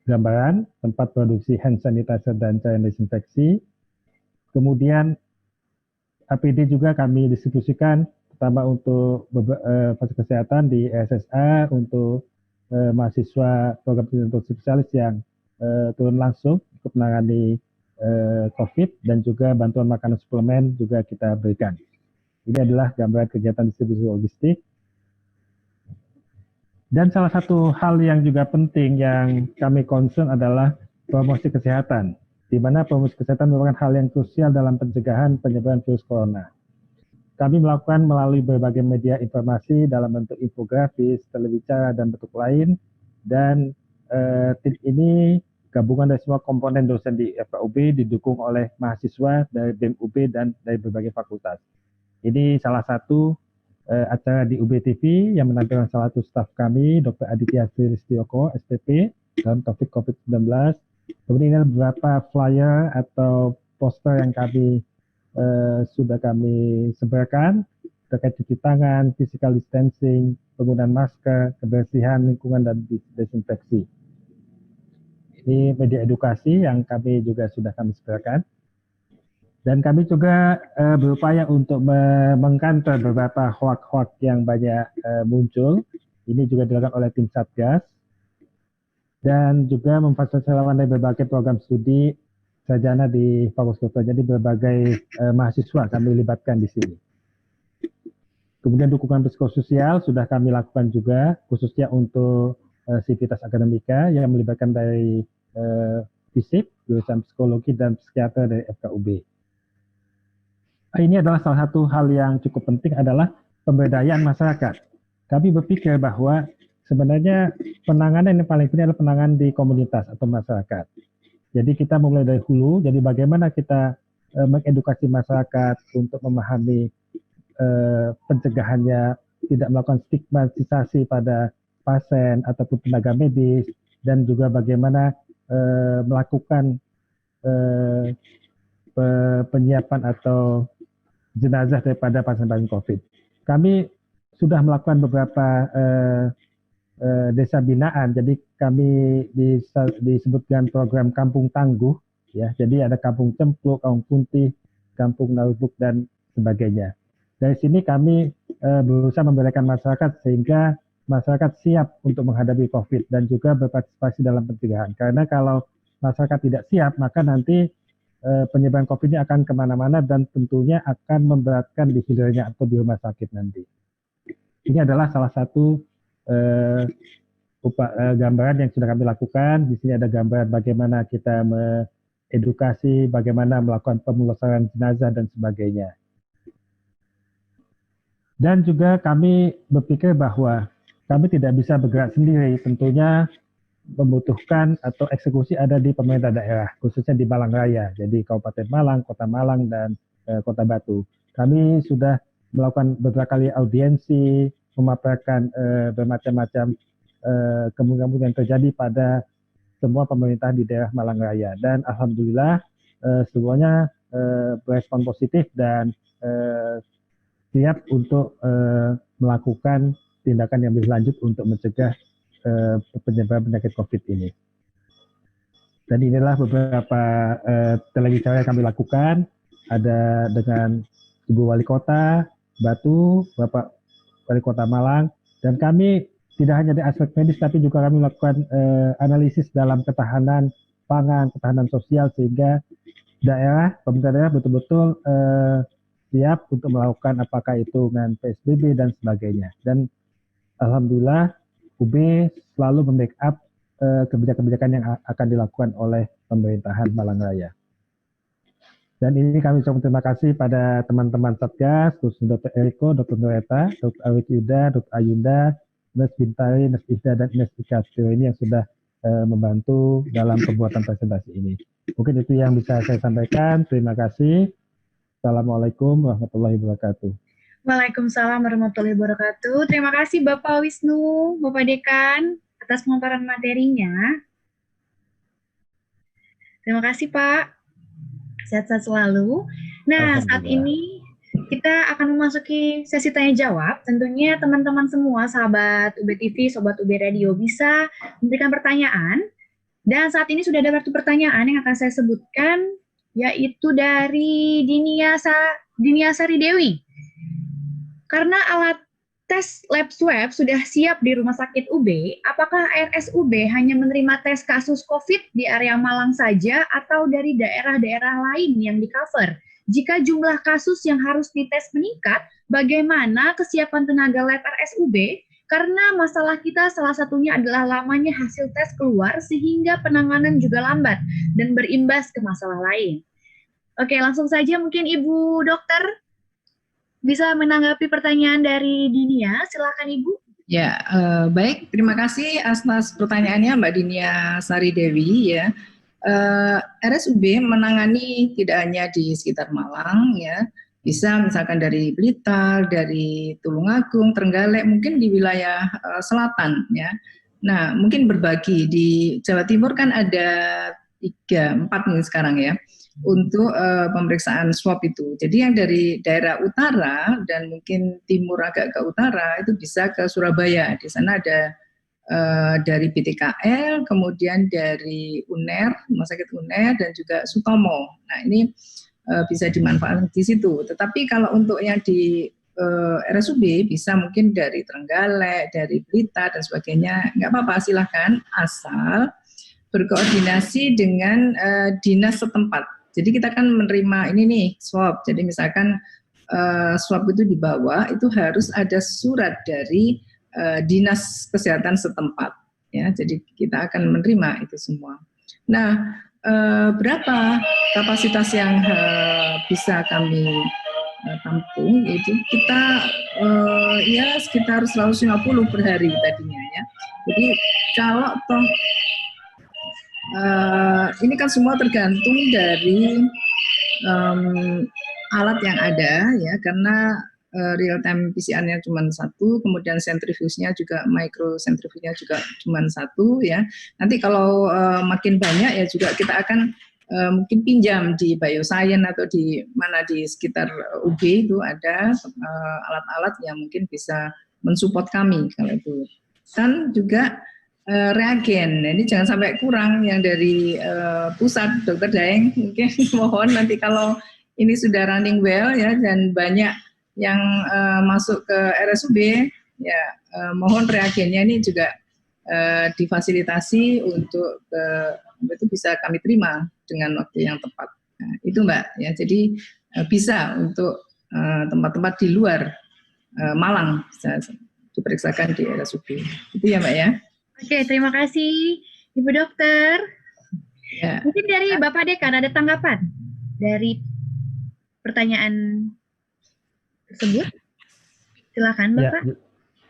gambaran tempat produksi hand sanitizer dan cairan desinfeksi. Kemudian APD juga kami distribusikan, pertama untuk fasilitas kesehatan di SSA, untuk mahasiswa program pendidikan spesialis yang turun langsung untuk menangani COVID, dan juga bantuan makanan suplemen juga kita berikan. Ini adalah gambaran kegiatan distribusi logistik. Dan salah satu hal yang juga penting yang kami concern adalah promosi kesehatan, di mana promosi kesehatan merupakan hal yang krusial dalam pencegahan penyebaran virus corona. Kami melakukan melalui berbagai media informasi dalam bentuk infografis, telewicara, dan bentuk lain. Dan tim ini gabungan dari semua komponen dosen di FKUB, didukung oleh mahasiswa dari BEM UB dan dari berbagai fakultas. Ini salah satu acara di UB TV yang menampilkan salah satu staf kami, Dr. Aditya Sristioko, SPP, dalam topik COVID-19. Kemudian ini ada beberapa flyer atau poster yang sudah kami sebarkan terkait cuci tangan, physical distancing, penggunaan masker, kebersihan lingkungan, dan desinfeksi. Ini media edukasi yang kami juga sudah kami sebarkan. Dan kami juga berupaya untuk mengkantor beberapa hoax-hoax yang banyak muncul. Ini juga dilakukan oleh tim Satgas. Dan juga memfasilitasi relawan dari berbagai program studi sarjana di Fakultas Kedokteran. Jadi berbagai mahasiswa kami libatkan di sini. Kemudian dukungan psikososial sudah kami lakukan juga, khususnya untuk sivitas akademika yang melibatkan dari FISIP, jurusan psikologi, dan psikiater dari FKUB. Ini adalah salah satu hal yang cukup penting, adalah pemberdayaan masyarakat. Kami berpikir bahwa sebenarnya penanganan yang paling penting adalah penanganan di komunitas atau masyarakat. Jadi kita mulai dari hulu, jadi bagaimana kita mengedukasi masyarakat untuk memahami pencegahannya, tidak melakukan stigmatisasi pada pasien ataupun tenaga medis, dan juga bagaimana melakukan penyiapan atau jenazah daripada pasien-pasien COVID. Kami sudah melakukan beberapa desa binaan, jadi kami disebutkan program Kampung Tangguh, ya. Jadi ada Kampung Cempluk, Kampung Puntih, Kampung Narubuk, dan sebagainya. Dari sini kami berusaha memberikan masyarakat sehingga masyarakat siap untuk menghadapi COVID dan juga berpartisipasi dalam pencegahan. Karena kalau masyarakat tidak siap, maka nanti penyebaran COVID ini akan kemana-mana dan tentunya akan memberatkan di hilirnya atau di rumah sakit nanti. Ini adalah salah satu gambaran yang sudah kami lakukan. Di sini ada gambaran bagaimana kita mengedukasi, bagaimana melakukan pemulasaran jenazah dan sebagainya. Dan juga kami berpikir bahwa kami tidak bisa bergerak sendiri, tentunya membutuhkan atau eksekusi ada di pemerintah daerah, khususnya di Malang Raya, jadi Kabupaten Malang, Kota Malang, dan Kota Batu. Kami sudah melakukan beberapa kali audiensi, memaparkan bermacam-macam kemungkinan yang terjadi pada semua pemerintah di daerah Malang Raya. Dan alhamdulillah semuanya berespon positif dan siap untuk melakukan tindakan yang lebih lanjut untuk mencegah penyebaran penyakit COVID ini. Dan inilah beberapa telewicara yang kami lakukan. Ada dengan Ibu Wali Kota Batu, Bapak Wali Kota Malang, dan kami tidak hanya di aspek medis, tapi juga kami melakukan analisis dalam ketahanan pangan, ketahanan sosial, sehingga pemerintah daerah betul-betul siap untuk melakukan apakah itu dengan PSBB dan sebagainya. Dan alhamdulillah UB selalu membackup kebijakan-kebijakan yang akan dilakukan oleh pemerintahan Malang Raya. Dan ini kami ucapkan terima kasih pada teman-teman Satgas, khususnya Dr. Eriko, Dr. Nureta, Dr. Awik Yuda, Dr. Ayunda, Nes Bintari, Nes Ida, dan Nes Ikastio ini yang sudah membantu dalam pembuatan presentasi ini. Mungkin itu yang bisa saya sampaikan. Terima kasih. Assalamualaikum warahmatullahi wabarakatuh. Waalaikumsalam warahmatullahi wabarakatuh. Terima kasih Bapak Wisnu, Bapak Dekan, atas pemaparan materinya. Terima kasih Pak. Sehat-sehat selalu. Nah, saat ini kita akan memasuki sesi tanya jawab. Tentunya teman-teman semua, sahabat UB TV, sobat UB Radio, bisa memberikan pertanyaan. Dan saat ini sudah ada kartu pertanyaan yang akan saya sebutkan, yaitu dari Diniasa Dinia Sari Dewi. Karena alat tes lab swab sudah siap di Rumah Sakit UB, apakah RSUB hanya menerima tes kasus COVID di area Malang saja atau dari daerah-daerah lain yang di-cover? Jika jumlah kasus yang harus dites meningkat, bagaimana kesiapan tenaga lab RSUB? Karena masalah kita salah satunya adalah lamanya hasil tes keluar sehingga penanganan juga lambat dan berimbas ke masalah lain. Oke, langsung saja mungkin Ibu Dokter bisa menanggapi pertanyaan dari Dinia. Silakan Ibu. Ya, baik. Terima kasih atas pertanyaannya Mbak Dinia Sari Dewi. Ya, RSUB menangani tidak hanya di sekitar Malang, ya, bisa misalkan dari Blitar, dari Tulungagung, Trenggalek, mungkin di wilayah selatan, ya. Nah, mungkin berbagi di Jawa Timur kan ada 3, 4 nih sekarang ya, untuk pemeriksaan swab itu. Jadi yang dari daerah utara dan mungkin timur agak ke utara itu bisa ke Surabaya. Di sana ada dari BTKL, kemudian dari UNER, Rumah Sakit UNER, dan juga Sutomo. Nah ini bisa dimanfaatkan di situ. Tetapi kalau untuk yang di RSUB bisa mungkin dari Trenggalek, dari Blitar dan sebagainya, nggak apa-apa, silahkan asal berkoordinasi dengan dinas setempat. Jadi kita kan menerima ini nih swab. Jadi misalkan swab itu dibawa, itu harus ada surat dari dinas kesehatan setempat. Ya, jadi kita akan menerima itu semua. Nah, berapa kapasitas yang bisa kami tampung? Itu kita ya sekitar 150 per hari tadinya ya. Jadi kalau toh ini kan semua tergantung dari alat yang ada ya, karena real time PCR-nya cuma 1, kemudian sentrifugenya juga microsentrifugenya juga cuma 1 ya. Nanti kalau makin banyak ya juga kita akan mungkin pinjam di bioscience atau di mana di sekitar UB itu ada alat-alat yang mungkin bisa mensupport kami kalau itu. Dan juga reagen, ini jangan sampai kurang yang dari pusat, Dokter Daeng, mungkin mohon nanti kalau ini sudah running well ya dan banyak yang masuk ke RSUB ya, mohon reagennya ini juga difasilitasi untuk itu bisa kami terima dengan waktu yang tepat. Nah, itu Mbak ya, jadi bisa untuk tempat-tempat di luar Malang bisa diperiksakan di RSUB. Itu ya Mbak ya. Oke, terima kasih Ibu Dokter. Ya. Mungkin dari Bapak Dekan ada tanggapan dari pertanyaan tersebut? Silakan Bapak.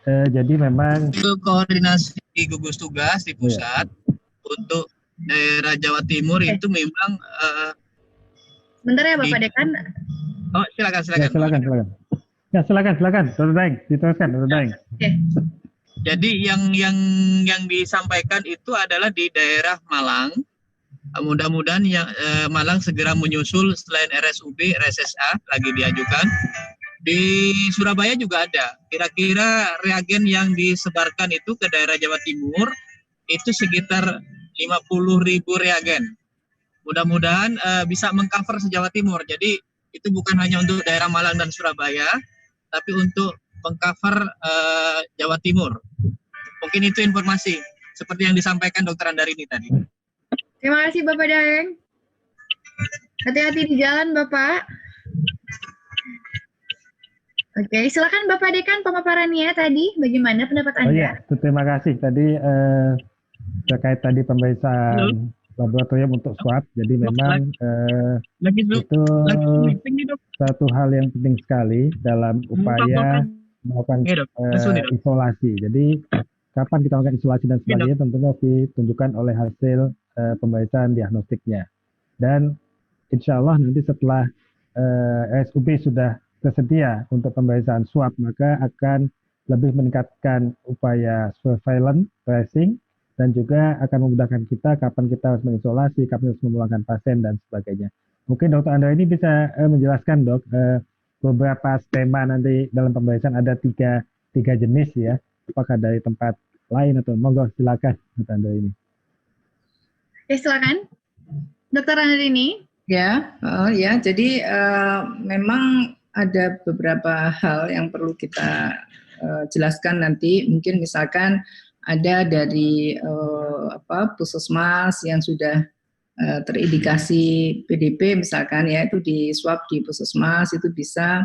Ya, jadi memang itu koordinasi gugus tugas di pusat untuk daerah Jawa Timur itu memang bentar ya Bapak Dekan. Oh, silakan. Ya, silakan. Dokter Daeng, diteruskan Dokter Daeng. Oke. Jadi yang disampaikan itu adalah di daerah Malang. Mudah-mudahan yang Malang segera menyusul selain RSUB, RSSA lagi diajukan. Di Surabaya juga ada. Kira-kira reagen yang disebarkan itu ke daerah Jawa Timur itu sekitar 50.000 reagen. Mudah-mudahan bisa mengcover se-Jawa Timur. Jadi itu bukan hanya untuk daerah Malang dan Surabaya, tapi untuk mengcover Jawa Timur. Mungkin itu informasi seperti yang disampaikan Dokter Andarini tadi. Terima kasih Bapak Daeng. Hati-hati di jalan Bapak. Oke, silakan Bapak Dekan pemaparannya tadi. Bagaimana pendapat Anda? Oh iya, terima kasih. Tadi terkait tadi pemeriksaan laboratorium untuk swab. Jadi memang itu satu hal yang penting sekali dalam upaya melakukan isolasi. Jadi kapan kita melakukan isolasi dan sebagainya tentunya ditunjukkan oleh hasil pemeriksaan diagnostiknya. Dan insya Allah nanti setelah RSUB sudah tersedia untuk pemeriksaan swab, maka akan lebih meningkatkan upaya surveillance, tracing, dan juga akan memudahkan kita kapan kita harus mengisolasi, kapan harus memulangkan pasien, dan sebagainya. Mungkin Dokter Andra ini bisa menjelaskan Dok, beberapa skema nanti dalam pemeriksaan ada tiga jenis ya, apakah dari tempat lain atau monggo silakan Dokter Andra ini. Silakan Dokter Andra ini. Ya, jadi memang ada beberapa hal yang perlu kita jelaskan nanti. Mungkin misalkan ada dari puskesmas yang sudah terindikasi PDP misalkan ya, itu di swab di puskesmas itu bisa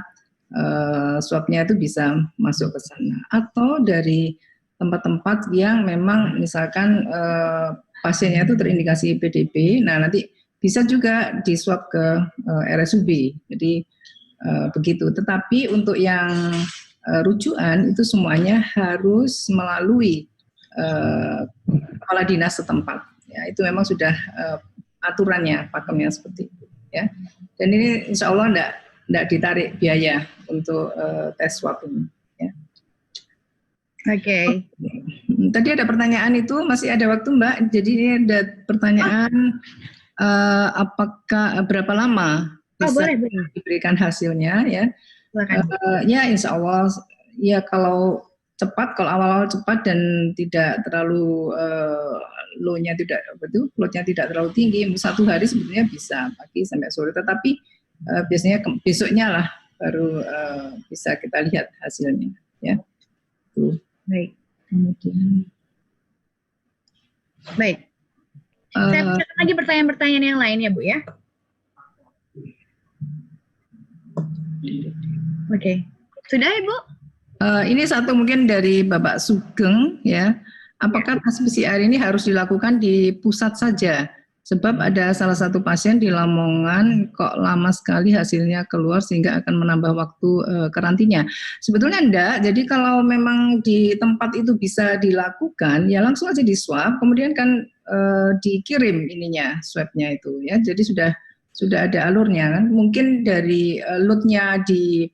swabnya itu bisa masuk ke sana, atau dari tempat-tempat yang memang misalkan pasiennya itu terindikasi PDP, nah nanti bisa juga di swab ke RSUB. Jadi begitu. Tetapi untuk yang rujukan itu semuanya harus melalui kepala dinas setempat. Ya, itu memang sudah aturannya, pakemnya seperti itu. Ya. Dan ini insya Allah enggak ditarik biaya untuk tes swab ini. Ya. Oke. Tadi ada pertanyaan itu, masih ada waktu Mbak. Jadi ini ada pertanyaan, apakah berapa lama bisa diberikan hasilnya? Ya, ya insya Allah. Ya kalau cepat, kalau awal-awal cepat dan tidak terlalu loadnya tidak terlalu tinggi, 1 hari sebetulnya bisa pagi sampai sore. Tetapi biasanya besoknya lah baru bisa kita lihat hasilnya. Ya. Tuh. Baik. Kemudian. Baik. Saya bisa lagi pertanyaan-pertanyaan yang lain ya Bu ya. Oke. Sudah Ibu? Ini satu mungkin dari Bapak Sugeng ya. Apakah tes PCR ini harus dilakukan di pusat saja? Sebab ada salah satu pasien di Lamongan kok lama sekali hasilnya keluar sehingga akan menambah waktu karantina. Sebetulnya enggak. Jadi kalau memang di tempat itu bisa dilakukan, ya langsung aja di swab, kemudian kan dikirim ininya swabnya itu ya. Jadi sudah ada alurnya kan. Mungkin dari loadnya di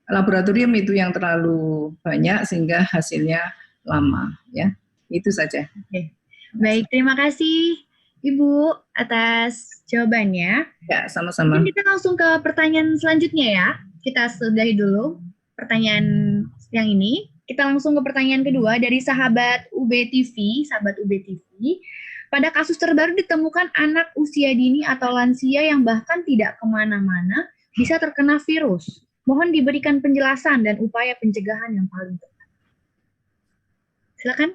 laboratorium itu yang terlalu banyak sehingga hasilnya lama ya. Itu saja. Oke. Baik, terima kasih Ibu atas jawabannya. Ya, sama-sama. Mungkin kita langsung ke pertanyaan selanjutnya ya. Kita sudahi dulu pertanyaan yang ini. Kita langsung ke pertanyaan kedua dari sahabat UB TV. Pada kasus terbaru ditemukan anak usia dini atau lansia yang bahkan tidak kemana-mana bisa terkena virus. Mohon diberikan penjelasan dan upaya pencegahan yang paling tepat. Silakan.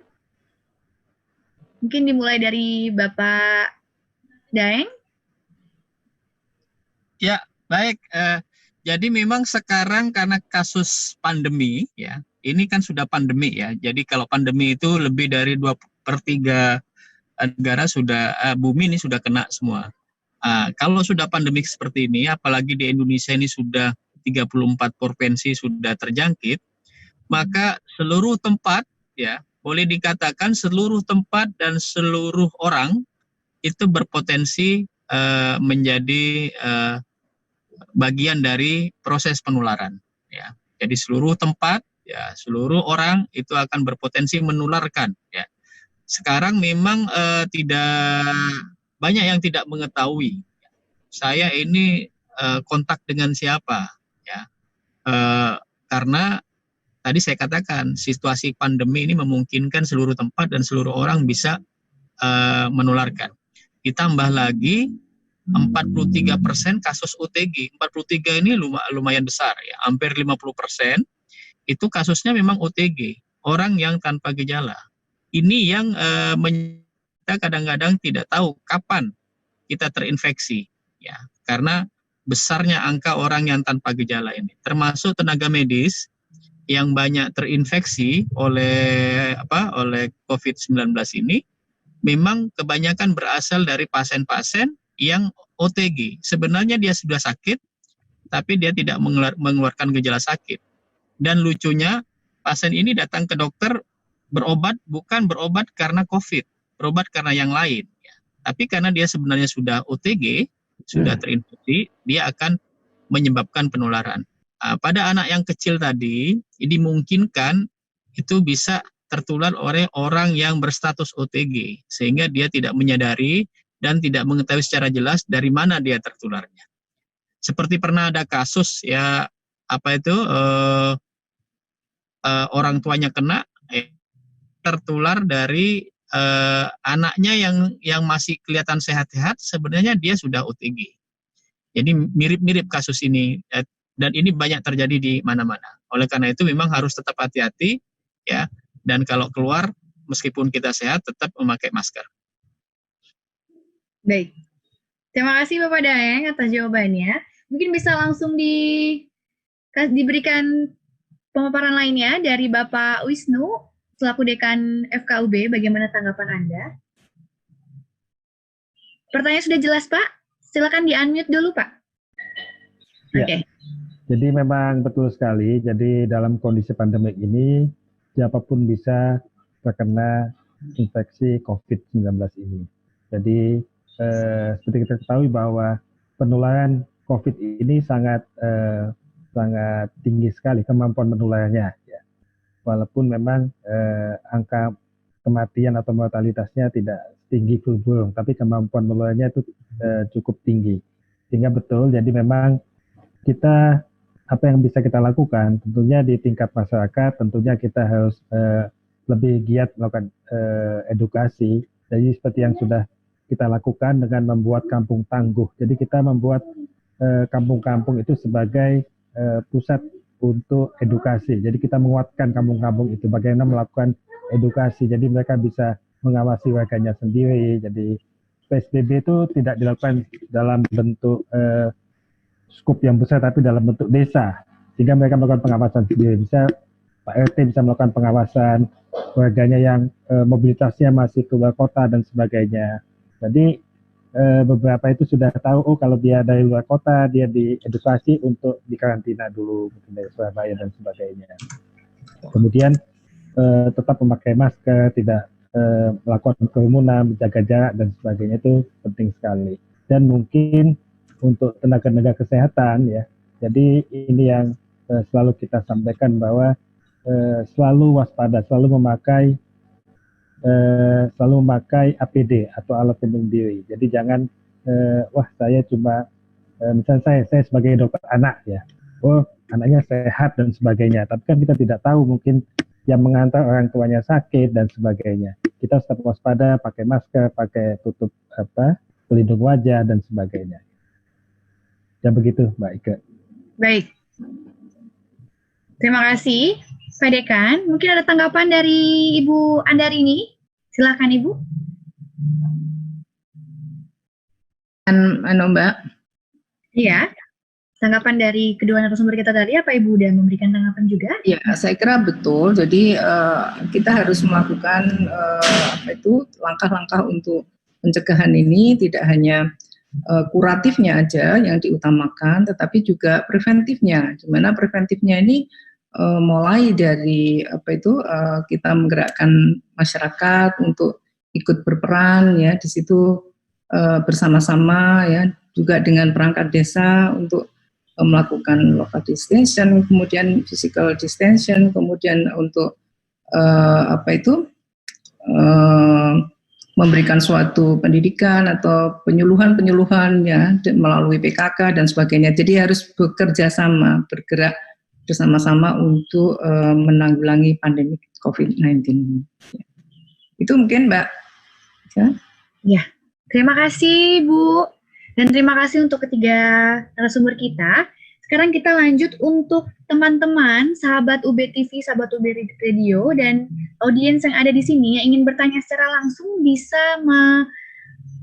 Mungkin dimulai dari Bapak Daeng. Ya, baik. Jadi memang sekarang karena kasus pandemi, ya, ini kan sudah pandemi ya. Jadi kalau pandemi itu lebih dari 2/3 negara sudah, bumi ini sudah kena semua. Kalau sudah pandemik seperti ini, apalagi di Indonesia ini sudah 34 provinsi sudah terjangkit, maka seluruh tempat, ya, boleh dikatakan seluruh tempat dan seluruh orang itu berpotensi menjadi bagian dari proses penularan. Ya. Jadi seluruh tempat, ya, seluruh orang itu akan berpotensi menularkan. Ya. Sekarang memang tidak banyak yang tidak mengetahui. Saya ini kontak dengan siapa, ya. Karena tadi saya katakan, situasi pandemi ini memungkinkan seluruh tempat dan seluruh orang bisa menularkan. Ditambah lagi 43% kasus OTG. 43 ini lumayan besar ya, hampir 50% itu kasusnya memang OTG, orang yang tanpa gejala. Ini yang kita kadang-kadang tidak tahu kapan kita terinfeksi, ya, karena besarnya angka orang yang tanpa gejala ini, termasuk tenaga medis yang banyak terinfeksi oleh COVID-19 ini, memang kebanyakan berasal dari pasien-pasien yang OTG. Sebenarnya dia sudah sakit, tapi dia tidak mengeluarkan gejala sakit. Dan lucunya, pasien ini datang ke dokter berobat, bukan berobat karena COVID, berobat karena yang lain. Tapi karena dia sebenarnya sudah OTG, sudah terinfeksi, dia akan menyebabkan penularan. Pada anak yang kecil tadi, dimungkinkan itu bisa tertular oleh orang yang berstatus OTG, sehingga dia tidak menyadari dan tidak mengetahui secara jelas dari mana dia tertularnya. Seperti pernah ada kasus ya, orang tuanya kena, tertular dari anaknya yang masih kelihatan sehat-sehat, sebenarnya dia sudah OTG. Jadi mirip-mirip kasus ini, dan ini banyak terjadi di mana-mana. Oleh karena itu memang harus tetap hati-hati ya, dan kalau keluar meskipun kita sehat tetap memakai masker. Baik. Terima kasih Bapak Daeng atas jawabannya. Mungkin bisa langsung diberikan pemaparan lainnya dari Bapak Wisnu selaku Dekan FKUB. Bagaimana tanggapan Anda? Pertanyaan sudah jelas, Pak? Silakan di-unmute dulu, Pak. Ya. Oke. Jadi memang betul sekali. Jadi dalam kondisi pandemik ini, siapapun bisa terkena infeksi COVID-19 ini. Jadi seperti kita ketahui bahwa penularan COVID ini sangat tinggi sekali kemampuan penularannya. Ya. Walaupun memang angka kematian atau mortalitasnya tidak tinggi flu burung, tapi kemampuan penularannya itu cukup tinggi. Sehingga betul, jadi memang kita apa yang bisa kita lakukan, tentunya di tingkat masyarakat, tentunya kita harus lebih giat melakukan edukasi. Jadi seperti yang sudah kita lakukan dengan membuat kampung tangguh. Jadi kita membuat kampung-kampung itu sebagai pusat untuk edukasi. Jadi kita menguatkan kampung-kampung itu bagaimana melakukan edukasi. Jadi mereka bisa mengawasi warganya sendiri. Jadi PSBB itu tidak dilakukan dalam bentuk skup yang besar, tapi dalam bentuk desa. Sehingga mereka melakukan pengawasan sendiri. Bisa Pak RT bisa melakukan pengawasan warganya yang mobilitasnya masih keluar kota dan sebagainya. Jadi beberapa itu sudah tahu, oh kalau dia dari luar kota, dia diedukasi untuk dikarantina dulu, mungkin dari Surabaya dan sebagainya. Kemudian tetap memakai masker, tidak melakukan kerumunan, menjaga jarak dan sebagainya, itu penting sekali. Dan mungkin untuk tenaga-tenaga kesehatan ya, jadi ini yang selalu kita sampaikan bahwa selalu waspada, selalu memakai APD atau alat pelindung diri. Jadi jangan wah saya cuma misalnya saya sebagai dokter anak ya, oh anaknya sehat dan sebagainya, tapi kan kita tidak tahu mungkin yang mengantar orang tuanya sakit dan sebagainya. Kita tetap waspada, pakai masker, pakai tutup pelindung wajah dan sebagainya. Ya begitu, Mbak Ike. Baik. Terima kasih, Pak Dekan. Mungkin ada tanggapan dari Ibu Andarini. Silakan Ibu. Mbak. Iya. Tanggapan dari kedua narasumber kita tadi, apa Ibu udah memberikan tanggapan juga? Ya, saya kira betul. Jadi kita harus melakukan langkah-langkah untuk pencegahan ini, tidak hanya kuratifnya aja yang diutamakan, tetapi juga preventifnya. Di mana preventifnya ini mulai dari kita menggerakkan masyarakat untuk ikut berperan ya di situ bersama-sama ya, juga dengan perangkat desa untuk melakukan local distancing, kemudian physical distancing, kemudian untuk memberikan suatu pendidikan atau penyuluhan ya melalui PKK dan sebagainya. Jadi harus bekerja sama, bergerak bersama-sama untuk menanggulangi pandemi COVID-19. Itu mungkin Mbak. Ya, terima kasih Bu. Dan terima kasih untuk ketiga narasumber kita. Sekarang kita lanjut untuk teman-teman, sahabat UB TV, sahabat UB Radio, dan audiens yang ada di sini yang ingin bertanya secara langsung bisa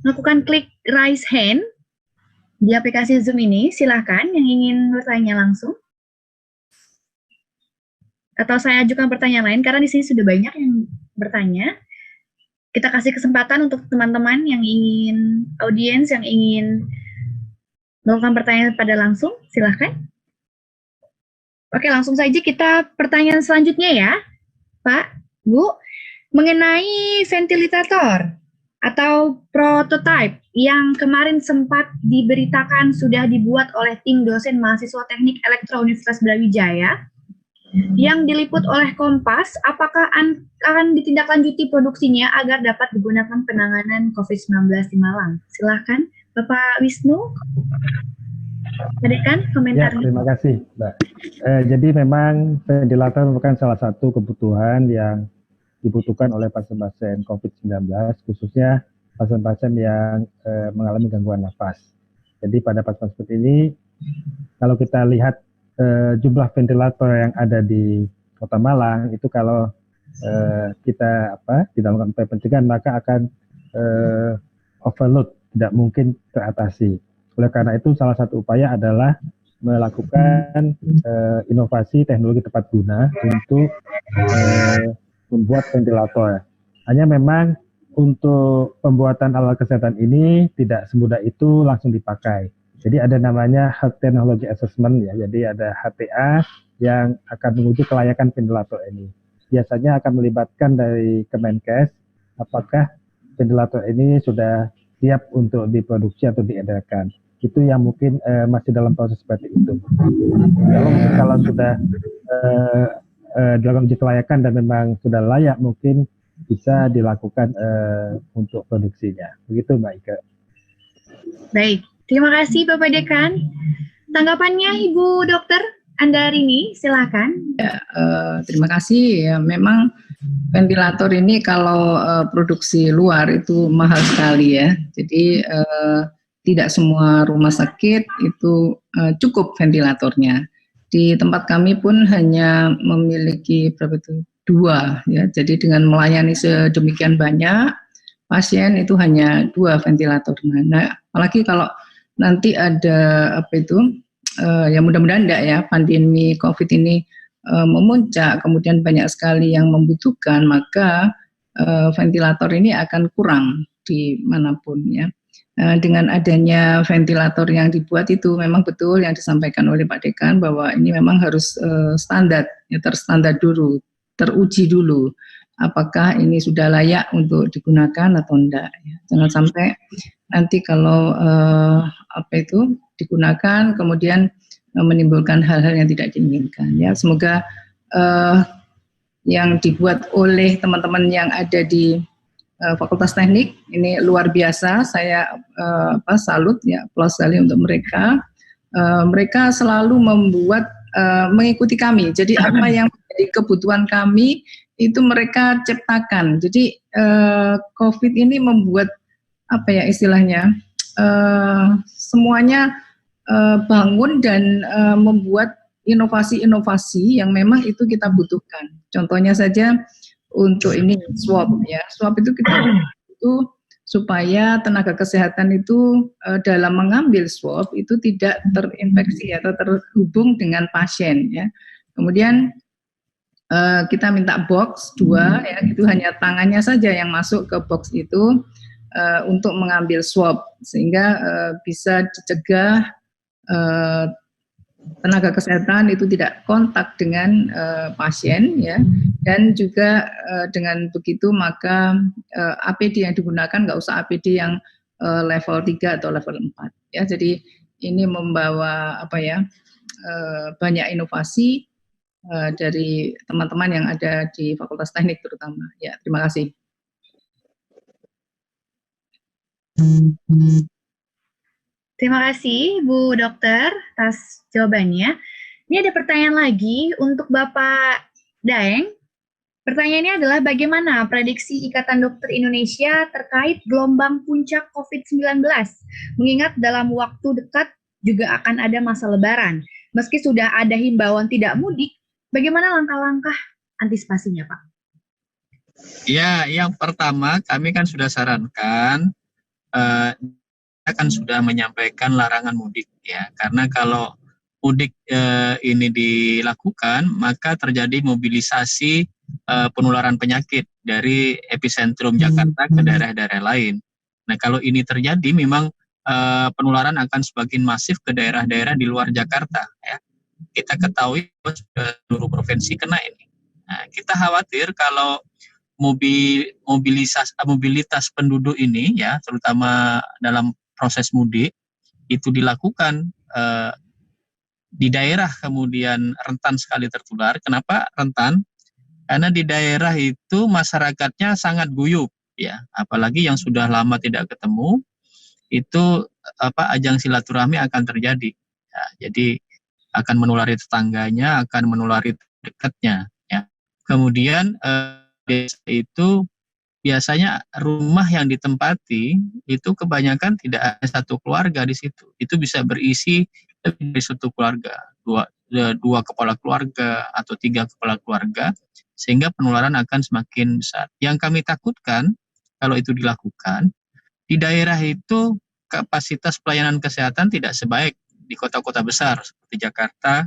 melakukan klik raise hand di aplikasi Zoom ini. Silahkan yang ingin bertanya langsung. Atau saya ajukan pertanyaan lain, karena di sini sudah banyak yang bertanya. Kita kasih kesempatan untuk teman-teman yang ingin, audiens yang ingin melakukan pertanyaan pada langsung, silahkan. Oke, langsung saja kita pertanyaan selanjutnya ya, Pak, Bu, mengenai ventilator atau prototipe yang kemarin sempat diberitakan sudah dibuat oleh tim dosen mahasiswa Teknik Elektro Universitas Brawijaya, yang diliput oleh Kompas, apakah akan ditindaklanjuti produksinya agar dapat digunakan penanganan COVID-19 di Malang? Silahkan, Bapak Wisnu. Adekan komentar. Ya, terima kasih, Mbak. Jadi memang ventilator merupakan salah satu kebutuhan yang dibutuhkan oleh pasien-pasien COVID-19, khususnya pasien-pasien yang mengalami gangguan nafas. Jadi pada pasien seperti ini, kalau kita lihat jumlah ventilator yang ada di Kota Malang itu kalau kita tidak melakukan upaya pencegahan maka akan overload, tidak mungkin teratasi. Oleh karena itu salah satu upaya adalah melakukan inovasi teknologi tepat guna untuk membuat ventilator. Hanya memang untuk pembuatan alat kesehatan ini tidak semudah itu langsung dipakai. Jadi ada namanya Health Technology Assessment ya. Jadi ada HTA yang akan menguji kelayakan ventilator ini. Biasanya akan melibatkan dari Kemenkes apakah ventilator ini sudah siap untuk diproduksi atau diedarkan. Itu yang mungkin masih dalam proses seperti itu. Kalau sudah dilakukan uji kelayakan dan memang sudah layak, mungkin bisa dilakukan untuk produksinya. Begitu Mbak Ike. Baik, terima kasih Bapak Dekan. Tanggapannya Ibu Dokter Andarini, silakan. Ya, terima kasih. Ya, memang ventilator ini kalau produksi luar itu mahal sekali ya. Jadi tidak semua rumah sakit itu cukup ventilatornya. Di tempat kami pun hanya memiliki berapa itu 2 ya. Jadi dengan melayani sedemikian banyak pasien itu hanya 2 ventilator. Nah, apalagi kalau nanti ada ya mudah-mudahan enggak ya pandemi COVID ini memuncak, kemudian banyak sekali yang membutuhkan, maka ventilator ini akan kurang di manapun ya. Dengan adanya ventilator yang dibuat itu memang betul yang disampaikan oleh Pak Dekan bahwa ini memang harus standar, ya, terstandar dulu, teruji dulu apakah ini sudah layak untuk digunakan atau enggak. Ya. Jangan sampai nanti kalau digunakan kemudian menimbulkan hal-hal yang tidak diinginkan. Ya, semoga yang dibuat oleh teman-teman yang ada di Fakultas Teknik ini luar biasa. Saya salut ya, aplaus sekali untuk mereka. Mereka selalu membuat mengikuti kami. Jadi apa yang menjadi kebutuhan kami itu mereka ciptakan. Jadi COVID ini membuat istilahnya semuanya bangun dan membuat inovasi-inovasi yang memang itu kita butuhkan. Contohnya saja untuk ini swab ya. Swab itu kita butuh supaya tenaga kesehatan itu dalam mengambil swab itu tidak terinfeksi atau terhubung dengan pasien ya. Kemudian kita minta box 2 ya, itu hanya tangannya saja yang masuk ke box itu untuk mengambil swab sehingga bisa dicegah tenaga kesehatan itu tidak kontak dengan pasien ya, dan juga dengan begitu maka APD yang digunakan nggak usah APD yang level 3 atau level 4 ya. Jadi ini membawa banyak inovasi dari teman-teman yang ada di Fakultas Teknik terutama ya. Terima kasih. Terima kasih Bu Dokter atas jawabannya. Ini ada pertanyaan lagi untuk Bapak Daeng. Pertanyaannya adalah bagaimana prediksi Ikatan Dokter Indonesia terkait gelombang puncak COVID-19? Mengingat dalam waktu dekat juga akan ada masa lebaran. Meski sudah ada himbauan tidak mudik, bagaimana langkah-langkah antisipasinya, Pak? Ya, yang pertama kami kan sudah sarankan kan sudah menyampaikan larangan mudik ya, karena kalau mudik ini dilakukan maka terjadi mobilisasi penularan penyakit dari epicentrum Jakarta ke daerah-daerah lain. Nah kalau ini terjadi memang penularan akan semakin masif ke daerah-daerah di luar Jakarta ya. Kita ketahui seluruh provinsi kena ini. Nah, kita khawatir kalau mobilitas penduduk ini ya, terutama dalam proses mudik itu dilakukan di daerah kemudian rentan sekali tertular. Kenapa rentan? Karena di daerah itu masyarakatnya sangat guyup ya, apalagi yang sudah lama tidak ketemu itu ajang silaturahmi akan terjadi. Ya, jadi akan menulari tetangganya, akan menulari dekatnya ya. Kemudian desa itu biasanya rumah yang ditempati itu kebanyakan tidak ada satu keluarga di situ. Itu bisa berisi lebih dari satu keluarga, dua kepala keluarga atau 3 kepala keluarga, sehingga penularan akan semakin besar. Yang kami takutkan kalau itu dilakukan, di daerah itu kapasitas pelayanan kesehatan tidak sebaik di kota-kota besar seperti Jakarta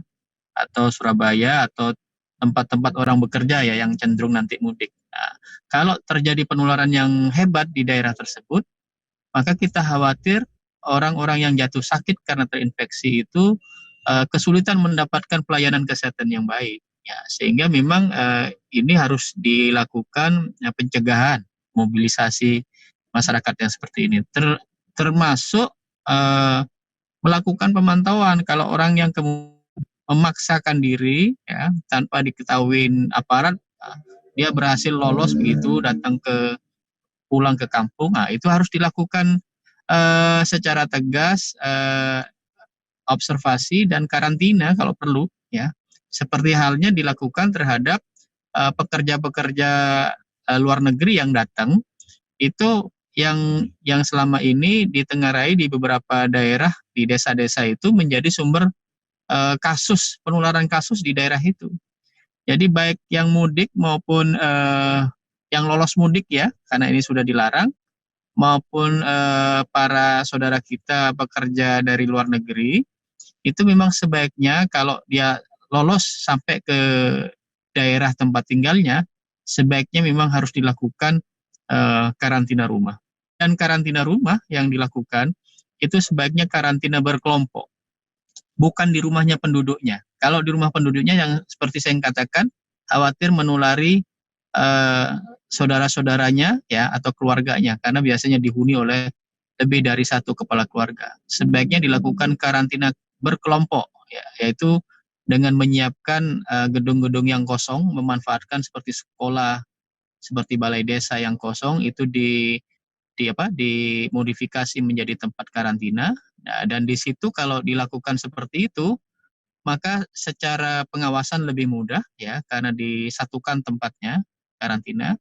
atau Surabaya atau tempat-tempat orang bekerja ya yang cenderung nanti mudik. Nah, kalau terjadi penularan yang hebat di daerah tersebut, maka kita khawatir orang-orang yang jatuh sakit karena terinfeksi itu kesulitan mendapatkan pelayanan kesehatan yang baik. Ya, sehingga memang ini harus dilakukan pencegahan, mobilisasi masyarakat yang seperti ini, termasuk melakukan pemantauan. Kalau orang yang memaksakan diri ya tanpa diketahui aparat, dia berhasil lolos begitu datang pulang ke kampung, itu harus dilakukan secara tegas, observasi dan karantina kalau perlu ya, seperti halnya dilakukan terhadap pekerja-pekerja luar negeri yang datang itu, yang selama ini ditengarai di beberapa daerah di desa-desa itu menjadi sumber penularan kasus di daerah itu. Jadi baik yang mudik maupun yang lolos mudik ya, karena ini sudah dilarang, maupun para saudara kita pekerja dari luar negeri, itu memang sebaiknya kalau dia lolos sampai ke daerah tempat tinggalnya, sebaiknya memang harus dilakukan karantina rumah. Dan karantina rumah yang dilakukan itu sebaiknya karantina berkelompok, bukan di rumahnya penduduknya. Kalau di rumah penduduknya yang seperti saya katakan, khawatir menulari saudara-saudaranya ya atau keluarganya, karena biasanya dihuni oleh lebih dari satu kepala keluarga. Sebaiknya dilakukan karantina berkelompok, ya, yaitu dengan menyiapkan gedung-gedung yang kosong, memanfaatkan seperti sekolah, seperti balai desa yang kosong itu dimodifikasi menjadi tempat karantina. Nah, dan di situ kalau dilakukan seperti itu, maka secara pengawasan lebih mudah ya, karena disatukan tempatnya karantina.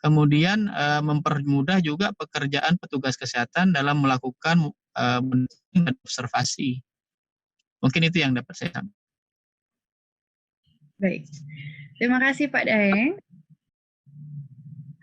Kemudian mempermudah juga pekerjaan petugas kesehatan dalam melakukan observasi. Mungkin itu yang dapat saya sampaikan. Baik, terima kasih Pak Daeng.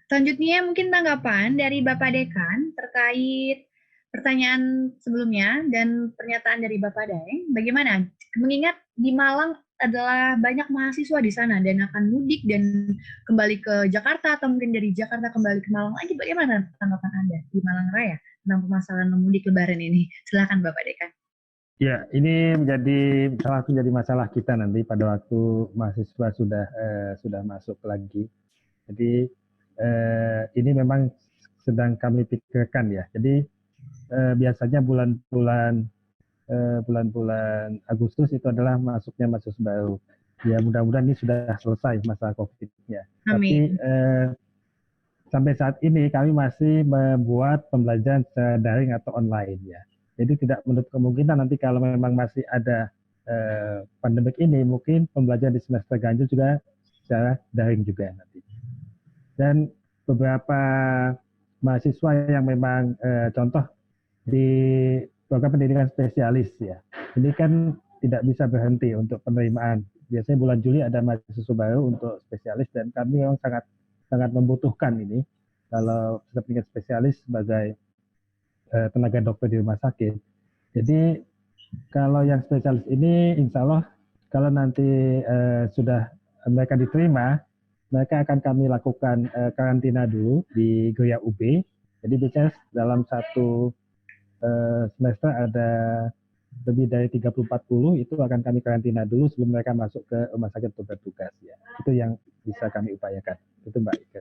Selanjutnya mungkin tanggapan dari Bapak Dekan terkait pertanyaan sebelumnya dan pernyataan dari Bapak Daeng. Bagaimana? Mengingat di Malang adalah banyak mahasiswa di sana dan akan mudik dan kembali ke Jakarta atau mungkin dari Jakarta kembali ke Malang lagi. Bagaimana tanggapan Anda di Malang Raya tentang permasalahan mudik Lebaran ini? Silakan Bapak Dekan. Ya, ini menjadi masalah kita nanti pada waktu mahasiswa sudah masuk lagi. Jadi ini memang sedang kami pikirkan ya. Jadi biasanya bulan-bulan Agustus itu adalah masuknya mahasiswa baru. Ya mudah-mudahan ini sudah selesai masalah COVID-nya. Tapi sampai saat ini kami masih membuat pembelajaran secara daring atau online ya. Jadi tidak menutup kemungkinan nanti kalau memang masih ada pandemik ini, mungkin pembelajaran di semester ganjil juga secara daring juga nanti. Dan beberapa mahasiswa yang memang contoh di program pendidikan spesialis ya, ini kan tidak bisa berhenti untuk penerimaan. Biasanya bulan Juli ada mahasiswa baru untuk spesialis dan kami memang sangat membutuhkan ini kalau pendidikan spesialis sebagai tenaga dokter di rumah sakit. Jadi kalau yang spesialis ini insya Allah kalau nanti sudah mereka diterima, mereka akan kami lakukan karantina dulu di Geria UB. Jadi biasanya dalam satu semester ada lebih dari 30-40 itu akan kami karantina dulu sebelum mereka masuk ke rumah sakit untuk bertugas ya. Itu yang bisa kami upayakan. Itu Mbak Ika.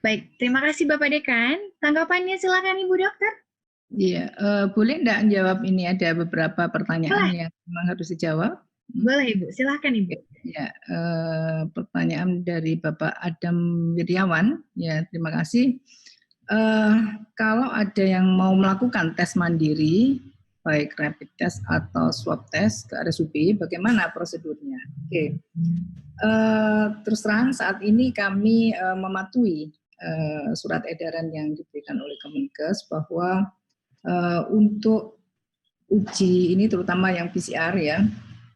Baik, terima kasih Bapak Dekan. Tanggapannya silakan Ibu Dokter. Iya, boleh enggak jawab ini ada beberapa pertanyaan yang memang harus dijawab? Boleh Ibu, silakan Ibu. Ya, pertanyaan dari Bapak Adam Wiryawan, ya terima kasih. Kalau ada yang mau melakukan tes mandiri, baik rapid test atau swab test ke RSUB, bagaimana prosedurnya? Oke. Terus terang saat ini kami mematuhi surat edaran yang diberikan oleh Kemenkes bahwa untuk uji ini terutama yang PCR ya,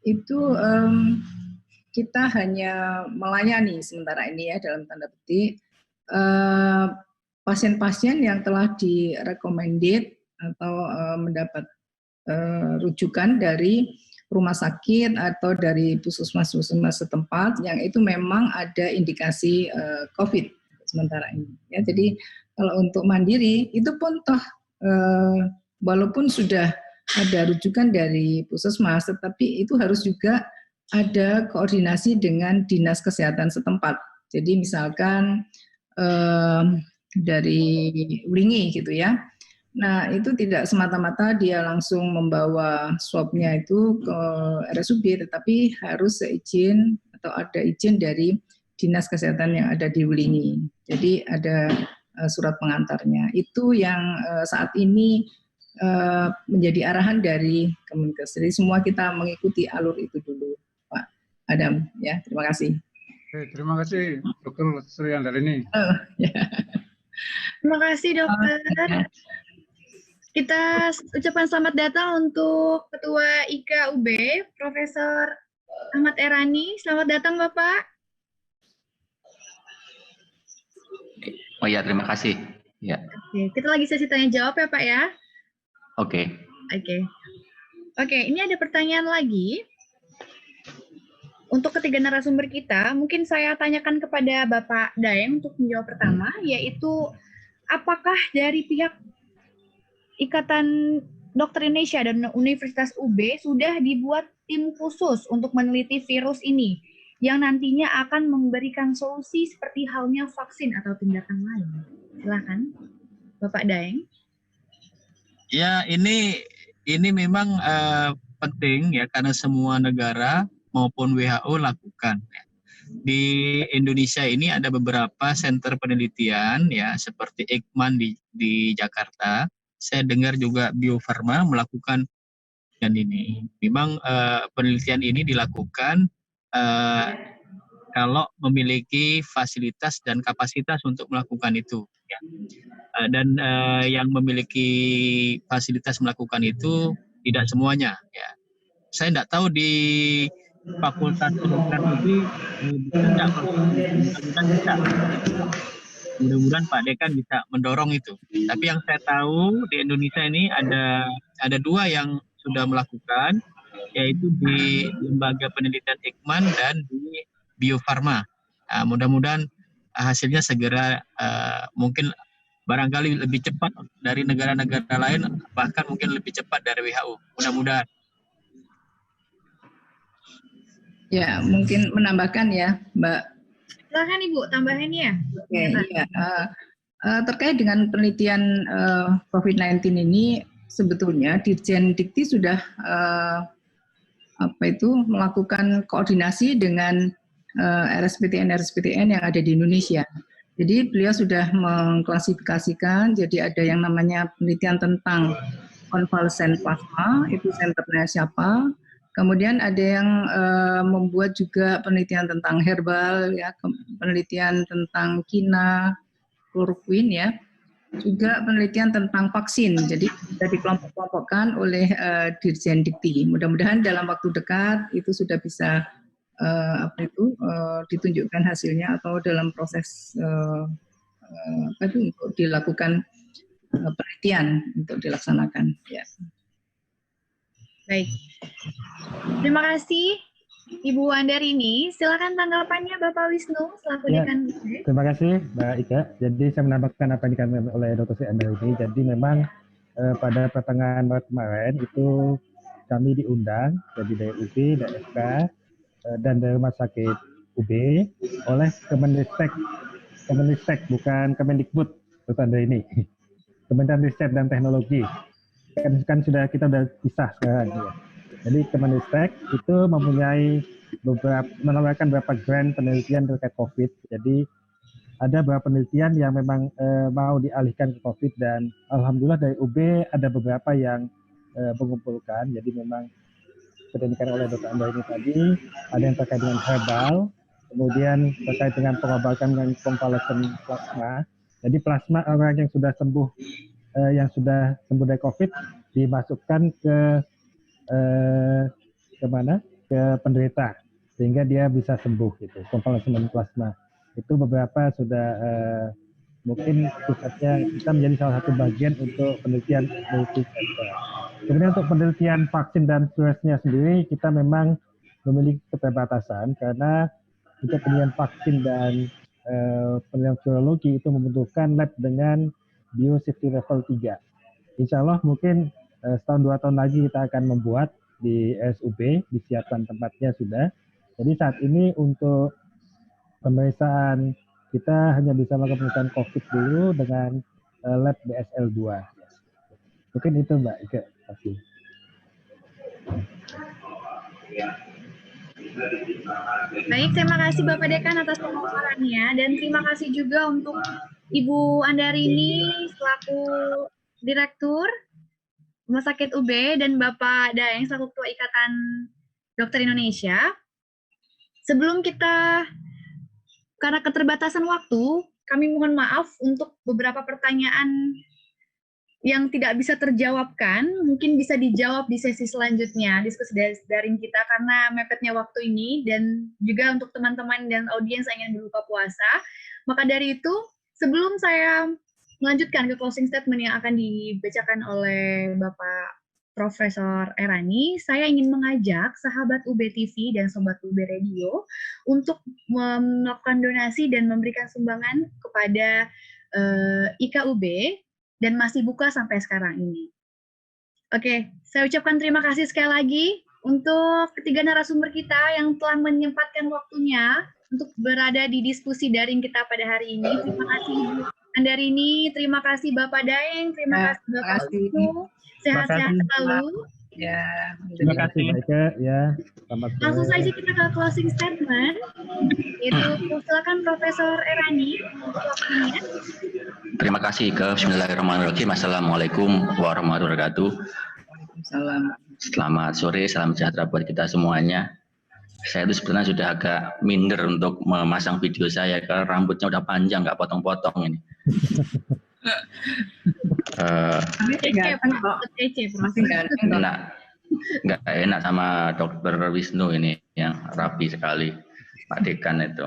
itu kita hanya melayani sementara ini ya dalam tanda petik pasien-pasien yang telah direkomended atau mendapat rujukan dari rumah sakit atau dari puskesmas setempat yang itu memang ada indikasi COVID sementara ini. Ya, jadi kalau untuk mandiri itu pun toh walaupun sudah ada rujukan dari puskesmas, tetapi itu harus juga ada koordinasi dengan dinas kesehatan setempat. Jadi misalkan dari Wlingi gitu ya. Nah, itu tidak semata-mata dia langsung membawa swabnya itu ke RSUB, tetapi harus seizin atau ada izin dari dinas kesehatan yang ada di Wlingi. Jadi ada surat pengantarnya. Itu yang saat ini menjadi arahan dari Kemenkes. Jadi semua kita mengikuti alur itu dulu, Pak Adam. Ya, terima kasih. Oke, terima kasih, Dr. Sri Andarini. Ya. Terima kasih, Dokter. Kita ucapkan selamat datang untuk Ketua IKA UB, Profesor Ahmad Erani. Selamat datang, Bapak. Oh ya, terima kasih. Ya. Oke, kita lagi sesi tanya jawab ya, Pak ya. Oke. Oke, ini ada pertanyaan lagi. Untuk ketiga narasumber kita, mungkin saya tanyakan kepada Bapak Daeng untuk menjawab pertama, yaitu apakah dari pihak Ikatan Dokter Indonesia dan Universitas UB sudah dibuat tim khusus untuk meneliti virus ini yang nantinya akan memberikan solusi seperti halnya vaksin atau tindakan lain? Silakan, Bapak Daeng. Ya, ini memang penting ya karena semua negara maupun WHO lakukan. Di Indonesia ini ada beberapa center penelitian ya seperti Eijkman di Jakarta. Saya dengar juga Bio Farma melakukan dan ini. Memang penelitian ini dilakukan kalau memiliki fasilitas dan kapasitas untuk melakukan itu. Ya. Dan yang memiliki fasilitas melakukan itu tidak semuanya. Ya. Saya tidak tahu di Fakultas Kedokteran ini tidak bisa. Mudah-mudahan Pak Dekan bisa mendorong itu. Tapi yang saya tahu di Indonesia ini ada dua yang sudah melakukan, yaitu di Lembaga Penelitian Eijkman dan di Bio Farma. Mudah-mudahan hasilnya segera mungkin barangkali lebih cepat dari negara-negara lain, bahkan mungkin lebih cepat dari WHO. Mudah-mudahan. Ya, mungkin menambahkan ya, Mbak. Silakan Ibu, tambahan ya. Oke, iya. Terkait dengan penelitian COVID-19 ini, sebetulnya Dirjen Dikti sudah melakukan koordinasi dengan RSPTN yang ada di Indonesia. Jadi beliau sudah mengklasifikasikan, jadi ada yang namanya penelitian tentang konvalesen plasma, itu senternya siapa. Kemudian ada yang membuat juga penelitian tentang herbal, ya, penelitian tentang kina, kloroquine, ya, juga penelitian tentang vaksin. Jadi sudah dikelompok-kelompokkan oleh Dirjen Dikti. Mudah-mudahan dalam waktu dekat itu sudah bisa ditunjukkan hasilnya atau dalam proses untuk dilakukan penelitian untuk dilaksanakan. Ya. Baik, terima kasih Ibu Andarini. Silakan tanggapannya Bapak Wisnu selaku Dekan. Terima kasih Mbak Ika. Jadi saya menambahkan apa yang dikatakan oleh Dr. Sri Andarini. Jadi memang pada pertengahan Maret kemarin itu kami diundang dari UB, dari FK, dan dari Rumah Sakit UB oleh Kemenristek, bukan Kemendikbud, Dr. Andarini. Kementerian Riset dan Teknologi. Kan kita sudah pisah sekarang ya. Jadi Kemenristek itu mempunyai menawarkan beberapa grant penelitian terkait COVID. Jadi ada beberapa penelitian yang memang mau dialihkan ke COVID dan alhamdulillah dari UB ada beberapa yang mengumpulkan. Jadi memang seperti yang oleh Dr. Anda ini tadi, ada yang terkait dengan herbal, kemudian terkait dengan pengobatan dengan konvalesen plasma. Jadi plasma orang yang sudah sembuh dari COVID dimasukkan ke kemana? Ke penderita sehingga dia bisa sembuh gitu. Konvalesen plasma itu beberapa sudah mungkin pusatnya kita menjadi salah satu bagian untuk penelitian multi-center. Kemudian untuk penelitian vaksin dan virusnya sendiri kita memang memiliki keterbatasan karena untuk penelitian vaksin dan penelitian virologi itu membutuhkan lab dengan biosafety level 3. Insya Allah mungkin setahun 2 tahun lagi kita akan membuat di RSUB, disiapkan tempatnya sudah. Jadi saat ini untuk pemeriksaan kita hanya bisa melakukan pemeriksaan COVID dulu dengan lab BSL-2. Mungkin itu Mbak Ike. Terima kasih. Baik, terima kasih Bapak Dekan atas pemaparannya dan terima kasih juga untuk Ibu Andarini selaku Direktur Rumah Sakit UB dan Bapak Daeng selaku Ketua Ikatan Dokter Indonesia. Sebelum kita, karena keterbatasan waktu, kami mohon maaf untuk beberapa pertanyaan yang tidak bisa terjawabkan, mungkin bisa dijawab di sesi selanjutnya, diskusi daring kita, karena mepetnya waktu ini, dan juga untuk teman-teman dan audiens yang ingin berbuka puasa. Maka dari itu, sebelum saya melanjutkan ke closing statement yang akan dibacakan oleh Bapak Profesor Erani, saya ingin mengajak sahabat UB TV dan sobat UB Radio untuk melakukan donasi dan memberikan sumbangan kepada IKUB dan masih buka sampai sekarang ini. Oke, saya ucapkan terima kasih sekali lagi untuk ketiga narasumber kita yang telah menyempatkan waktunya untuk berada di diskusi daring kita pada hari ini. Terima kasih Ibu Andarini, terima kasih Bapak Daeng, terima kasih Bapak Wisnu. Sehat-sehat selalu. Ya, Terima kasih Mbak Ike. Ya, selamat sore. Langsung saja kita ke closing statement. Itu silakan Profesor Erani waktunya. Terima kasih ke Bismillahirrahmanirrahim. Assalamualaikum warahmatullahi wabarakatuh. Salam. Selamat sore, salam sejahtera buat kita semuanya. Saya itu sebenarnya sudah agak minder untuk memasang video saya karena rambutnya udah panjang, nggak potong-potong ini. Nggak enak sama Dokter Wisnu ini yang rapi sekali, Pak Dekan itu.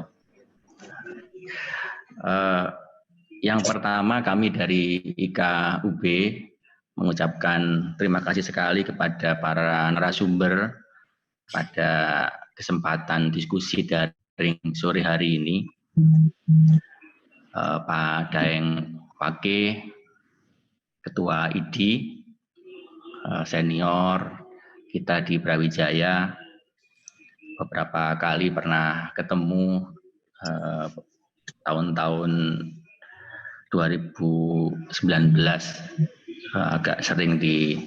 Yang pertama kami dari IKUB mengucapkan terima kasih sekali kepada para narasumber pada kesempatan diskusi daring sore hari ini. Pak Daeng Pake, Ketua IDI, senior kita di Brawijaya, beberapa kali pernah ketemu tahun-tahun 2019, agak sering di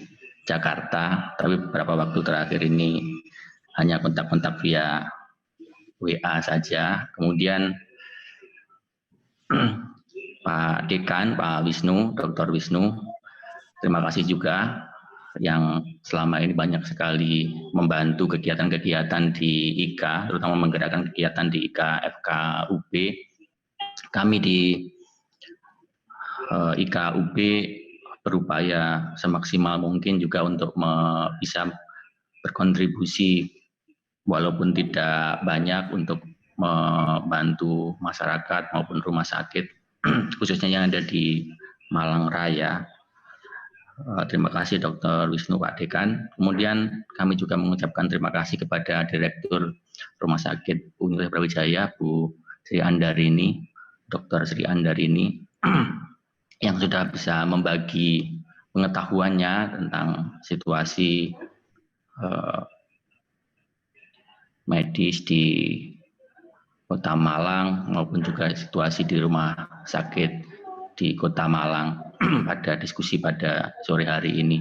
Jakarta, tapi beberapa waktu terakhir ini hanya kontak-kontak via WA saja. Kemudian Pak Dekan, Pak Wisnu, Dr. Wisnu, terima kasih juga yang selama ini banyak sekali membantu kegiatan-kegiatan di IKA, terutama menggerakkan kegiatan di IKA FKUB. Kami di IKUB berupaya semaksimal mungkin juga untuk bisa berkontribusi walaupun tidak banyak untuk membantu masyarakat maupun rumah sakit khususnya yang ada di Malang Raya. Terima kasih Dr. Wisnu, Pak Dekan. Kemudian kami juga mengucapkan terima kasih kepada Direktur Rumah Sakit Universitas Brawijaya, Bu Sri Andarini, Dr. Sri Andarini, yang sudah bisa membagi pengetahuannya tentang situasi medis di Kota Malang maupun juga situasi di rumah sakit di Kota Malang pada diskusi pada sore hari ini.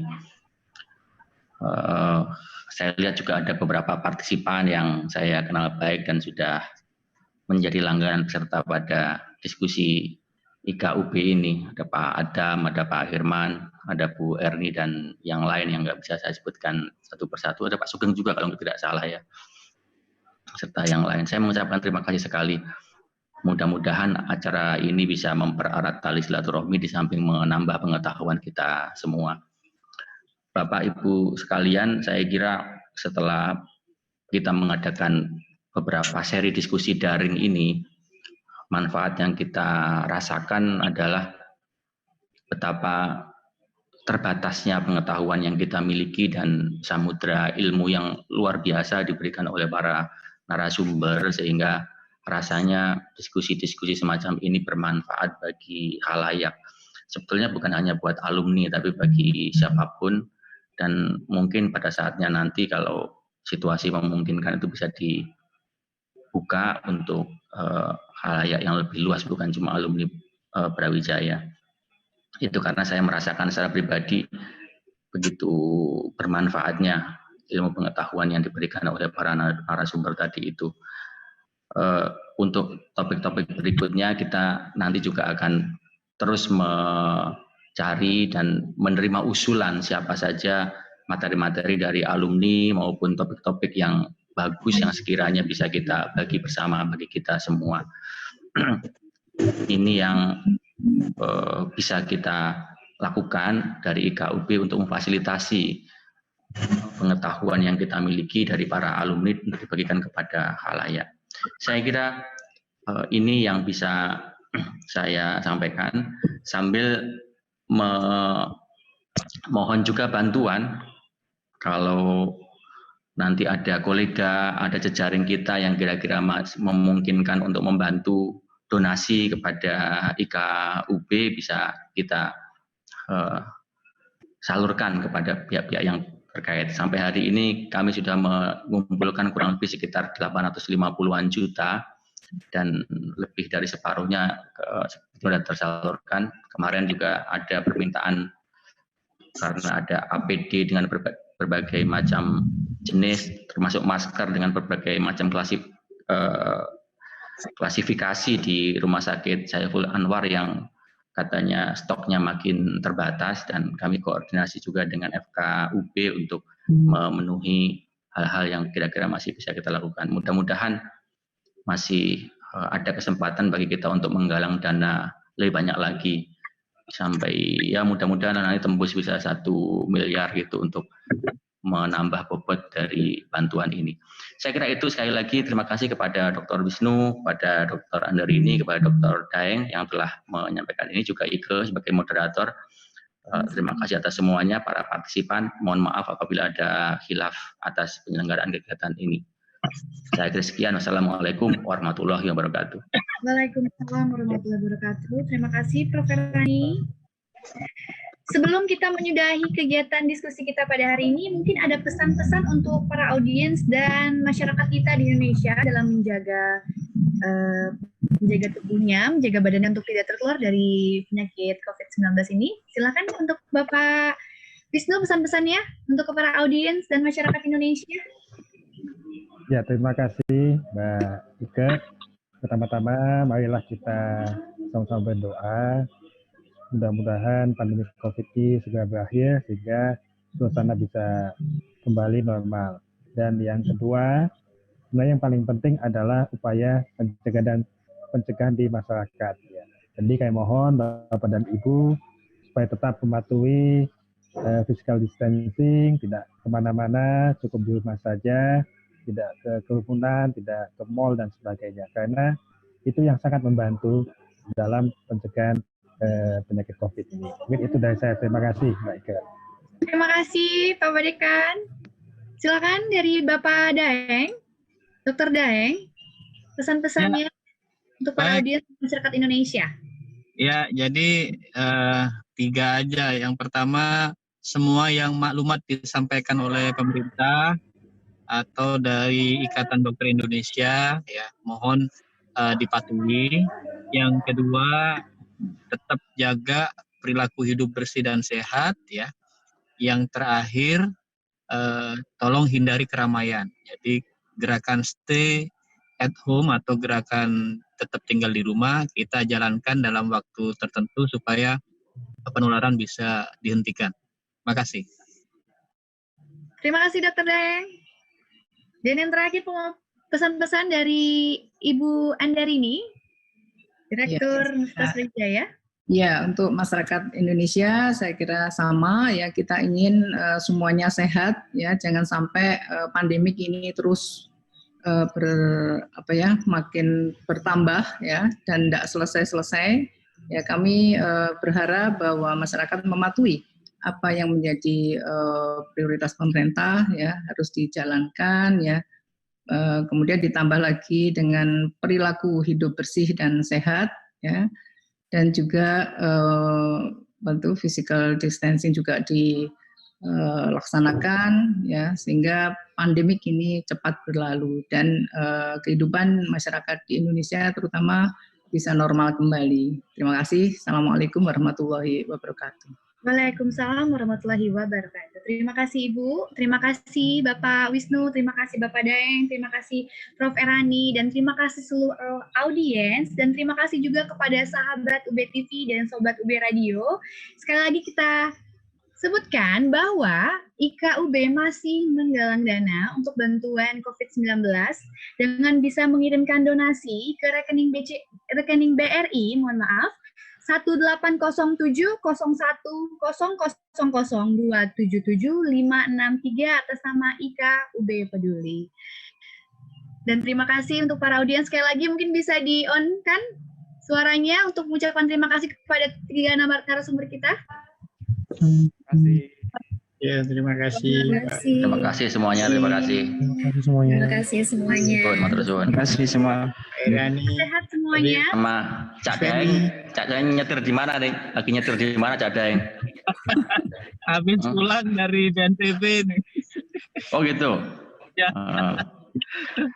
Saya lihat juga ada beberapa partisipan yang saya kenal baik dan sudah menjadi langganan peserta pada diskusi IKUB ini. Ada Pak Adam, ada Pak Herman, ada Bu Erni, dan yang lain yang nggak bisa saya sebutkan satu persatu. Ada Pak Sugeng juga kalau tidak salah ya, serta yang lain. Saya mengucapkan terima kasih sekali. Mudah-mudahan acara ini bisa mempererat tali silaturahmi di samping menambah pengetahuan kita semua. Bapak Ibu sekalian, saya kira setelah kita mengadakan beberapa seri diskusi daring ini, manfaat yang kita rasakan adalah betapa terbatasnya pengetahuan yang kita miliki dan samudera ilmu yang luar biasa diberikan oleh para narasumber, sehingga rasanya diskusi-diskusi semacam ini bermanfaat bagi khalayak. Sebetulnya bukan hanya buat alumni, tapi bagi siapapun, dan mungkin pada saatnya nanti kalau situasi memungkinkan itu bisa dibuka untuk khalayak yang lebih luas, bukan cuma alumni Brawijaya. Itu karena saya merasakan secara pribadi begitu bermanfaatnya ilmu pengetahuan yang diberikan oleh para narasumber tadi itu. Untuk topik-topik berikutnya kita nanti juga akan terus mencari dan menerima usulan siapa saja materi-materi dari alumni maupun topik-topik yang bagus yang sekiranya bisa kita bagi bersama bagi kita semua. Ini yang bisa kita lakukan dari IKUB untuk memfasilitasi pengetahuan yang kita miliki dari para alumni untuk dibagikan kepada khalayak. Saya kira ini yang bisa saya sampaikan sambil mohon juga bantuan kalau nanti ada kolega, ada jejaring kita yang kira-kira memungkinkan untuk membantu donasi kepada IKUB, bisa kita salurkan kepada pihak-pihak yang terkait. Sampai hari ini kami sudah mengumpulkan kurang lebih sekitar 850-an juta dan lebih dari separuhnya sudah tersalurkan. Kemarin juga ada permintaan karena ada APD dengan berbagai macam jenis, termasuk masker dengan berbagai macam klasifikasi di Rumah Sakit Saiful Anwar yang katanya stoknya makin terbatas, dan kami koordinasi juga dengan FKUB untuk memenuhi hal-hal yang kira-kira masih bisa kita lakukan. Mudah-mudahan masih ada kesempatan bagi kita untuk menggalang dana lebih banyak lagi sampai ya mudah-mudahan nanti tembus bisa 1 miliar gitu untuk menambah bobot dari bantuan ini. Saya kira itu. Sekali lagi terima kasih kepada Dr. Wisnu, kepada Dr. Andarini, kepada Dr. Daeng yang telah menyampaikan ini, juga Ike sebagai moderator. Terima kasih atas semuanya para partisipan. Mohon maaf apabila ada khilaf atas penyelenggaraan kegiatan ini. Saya kira sekian. Wassalamualaikum warahmatullahi wabarakatuh. Waalaikumsalam warahmatullahi wabarakatuh. Terima kasih Prof. Rani. Sebelum kita menyudahi kegiatan diskusi kita pada hari ini, mungkin ada pesan-pesan untuk para audiens dan masyarakat kita di Indonesia dalam menjaga tubuhnya, menjaga badannya untuk tidak tertular dari penyakit COVID-19 ini. Silakan untuk Bapak Wisnu pesan-pesannya untuk para audiens dan masyarakat Indonesia. Ya, terima kasih Mbak Ike. Pertama-tama marilah kita sama-sama berdoa. Mudah-mudahan pandemi COVID ini segera berakhir sehingga suasana bisa kembali normal. Dan yang kedua, sebenarnya yang paling penting adalah upaya pencegahan di masyarakat. Ya. Jadi kami mohon Bapak dan Ibu supaya tetap mematuhi physical distancing, tidak kemana-mana, cukup di rumah saja, tidak ke kerumunan, tidak ke mall dan sebagainya. Karena itu yang sangat membantu dalam pencegahan penyakit COVID ini. Mungkin itu dari saya. Terima kasih, Mbak Ike. Terima kasih, Pak Badekan. Silakan dari Bapak Daeng, Dr. Daeng, pesan-pesannya untuk para audiens masyarakat Indonesia. Ya, jadi 3 aja. Yang pertama, semua yang maklumat disampaikan oleh pemerintah atau dari Ikatan Dokter Indonesia, ya mohon dipatuhi. Yang kedua, tetap jaga perilaku hidup bersih dan sehat, ya. Yang terakhir, tolong hindari keramaian. Jadi gerakan stay at home atau gerakan tetap tinggal di rumah kita jalankan dalam waktu tertentu supaya penularan bisa dihentikan. Makasih. Terima kasih Dr. Daeng. Dan yang terakhir pesan-pesan dari Ibu Andarini, Direktur Universitas Brawijaya. Ya, untuk masyarakat Indonesia saya kira sama ya, kita ingin semuanya sehat ya, jangan sampai pandemik ini terus makin bertambah ya dan tidak selesai-selesai. Ya, kami berharap bahwa masyarakat mematuhi apa yang menjadi prioritas pemerintah ya, harus dijalankan ya. Kemudian ditambah lagi dengan perilaku hidup bersih dan sehat ya. Dan juga bentuk physical distancing juga dilaksanakan ya, sehingga pandemik ini cepat berlalu dan kehidupan masyarakat di Indonesia terutama bisa normal kembali. Terima kasih. Assalamualaikum warahmatullahi wabarakatuh. Waalaikumsalam warahmatullahi wabarakatuh. Terima kasih Ibu, terima kasih Bapak Wisnu, terima kasih Bapak Daeng, terima kasih Prof. Erani, dan terima kasih seluruh audiens, dan terima kasih juga kepada sahabat UB TV dan Sobat UB Radio. Sekali lagi kita sebutkan bahwa IKUB masih menggalang dana untuk bantuan COVID-19 dengan bisa mengirimkan donasi ke rekening BRI, mohon maaf, 180010002775563 atas nama IKUB Peduli. Dan terima kasih untuk para audiens, sekali lagi mungkin bisa di-on kan suaranya untuk mengucapkan terima kasih kepada tiga narasumber kita. Terima kasih. Ya, terima kasih. Terima kasih semuanya, terima kasih. Terima kasih semuanya. Terima kasih semuanya. Terima kasih semua. Rani. Sehat semuanya. Sama Cak Daeng nyetir di mana nih? Lagi nyetir di mana Cak Daeng? Habis pulang dari BNPB nih. Oh gitu. Ya.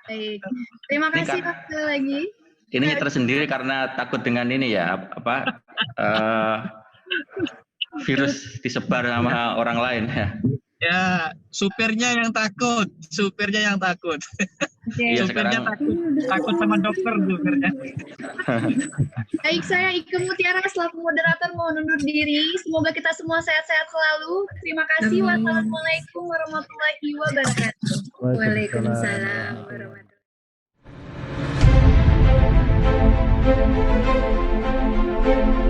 Baik. Terima kasih sekali lagi. Ini nyetir sendiri karena takut dengan ini ya, virus disebar sama orang lain ya. Ya, supirnya yang takut. Okay. Iya, Supirnya sekarang takut sama dokter supirnya. Baik, saya Ike Mutiara selaku moderator mau undur diri. Semoga kita semua sehat-sehat selalu. Terima kasih. Wassalamualaikum warahmatullahi wabarakatuh. Waalaikumsalam warahmatullahi wabarakatuh.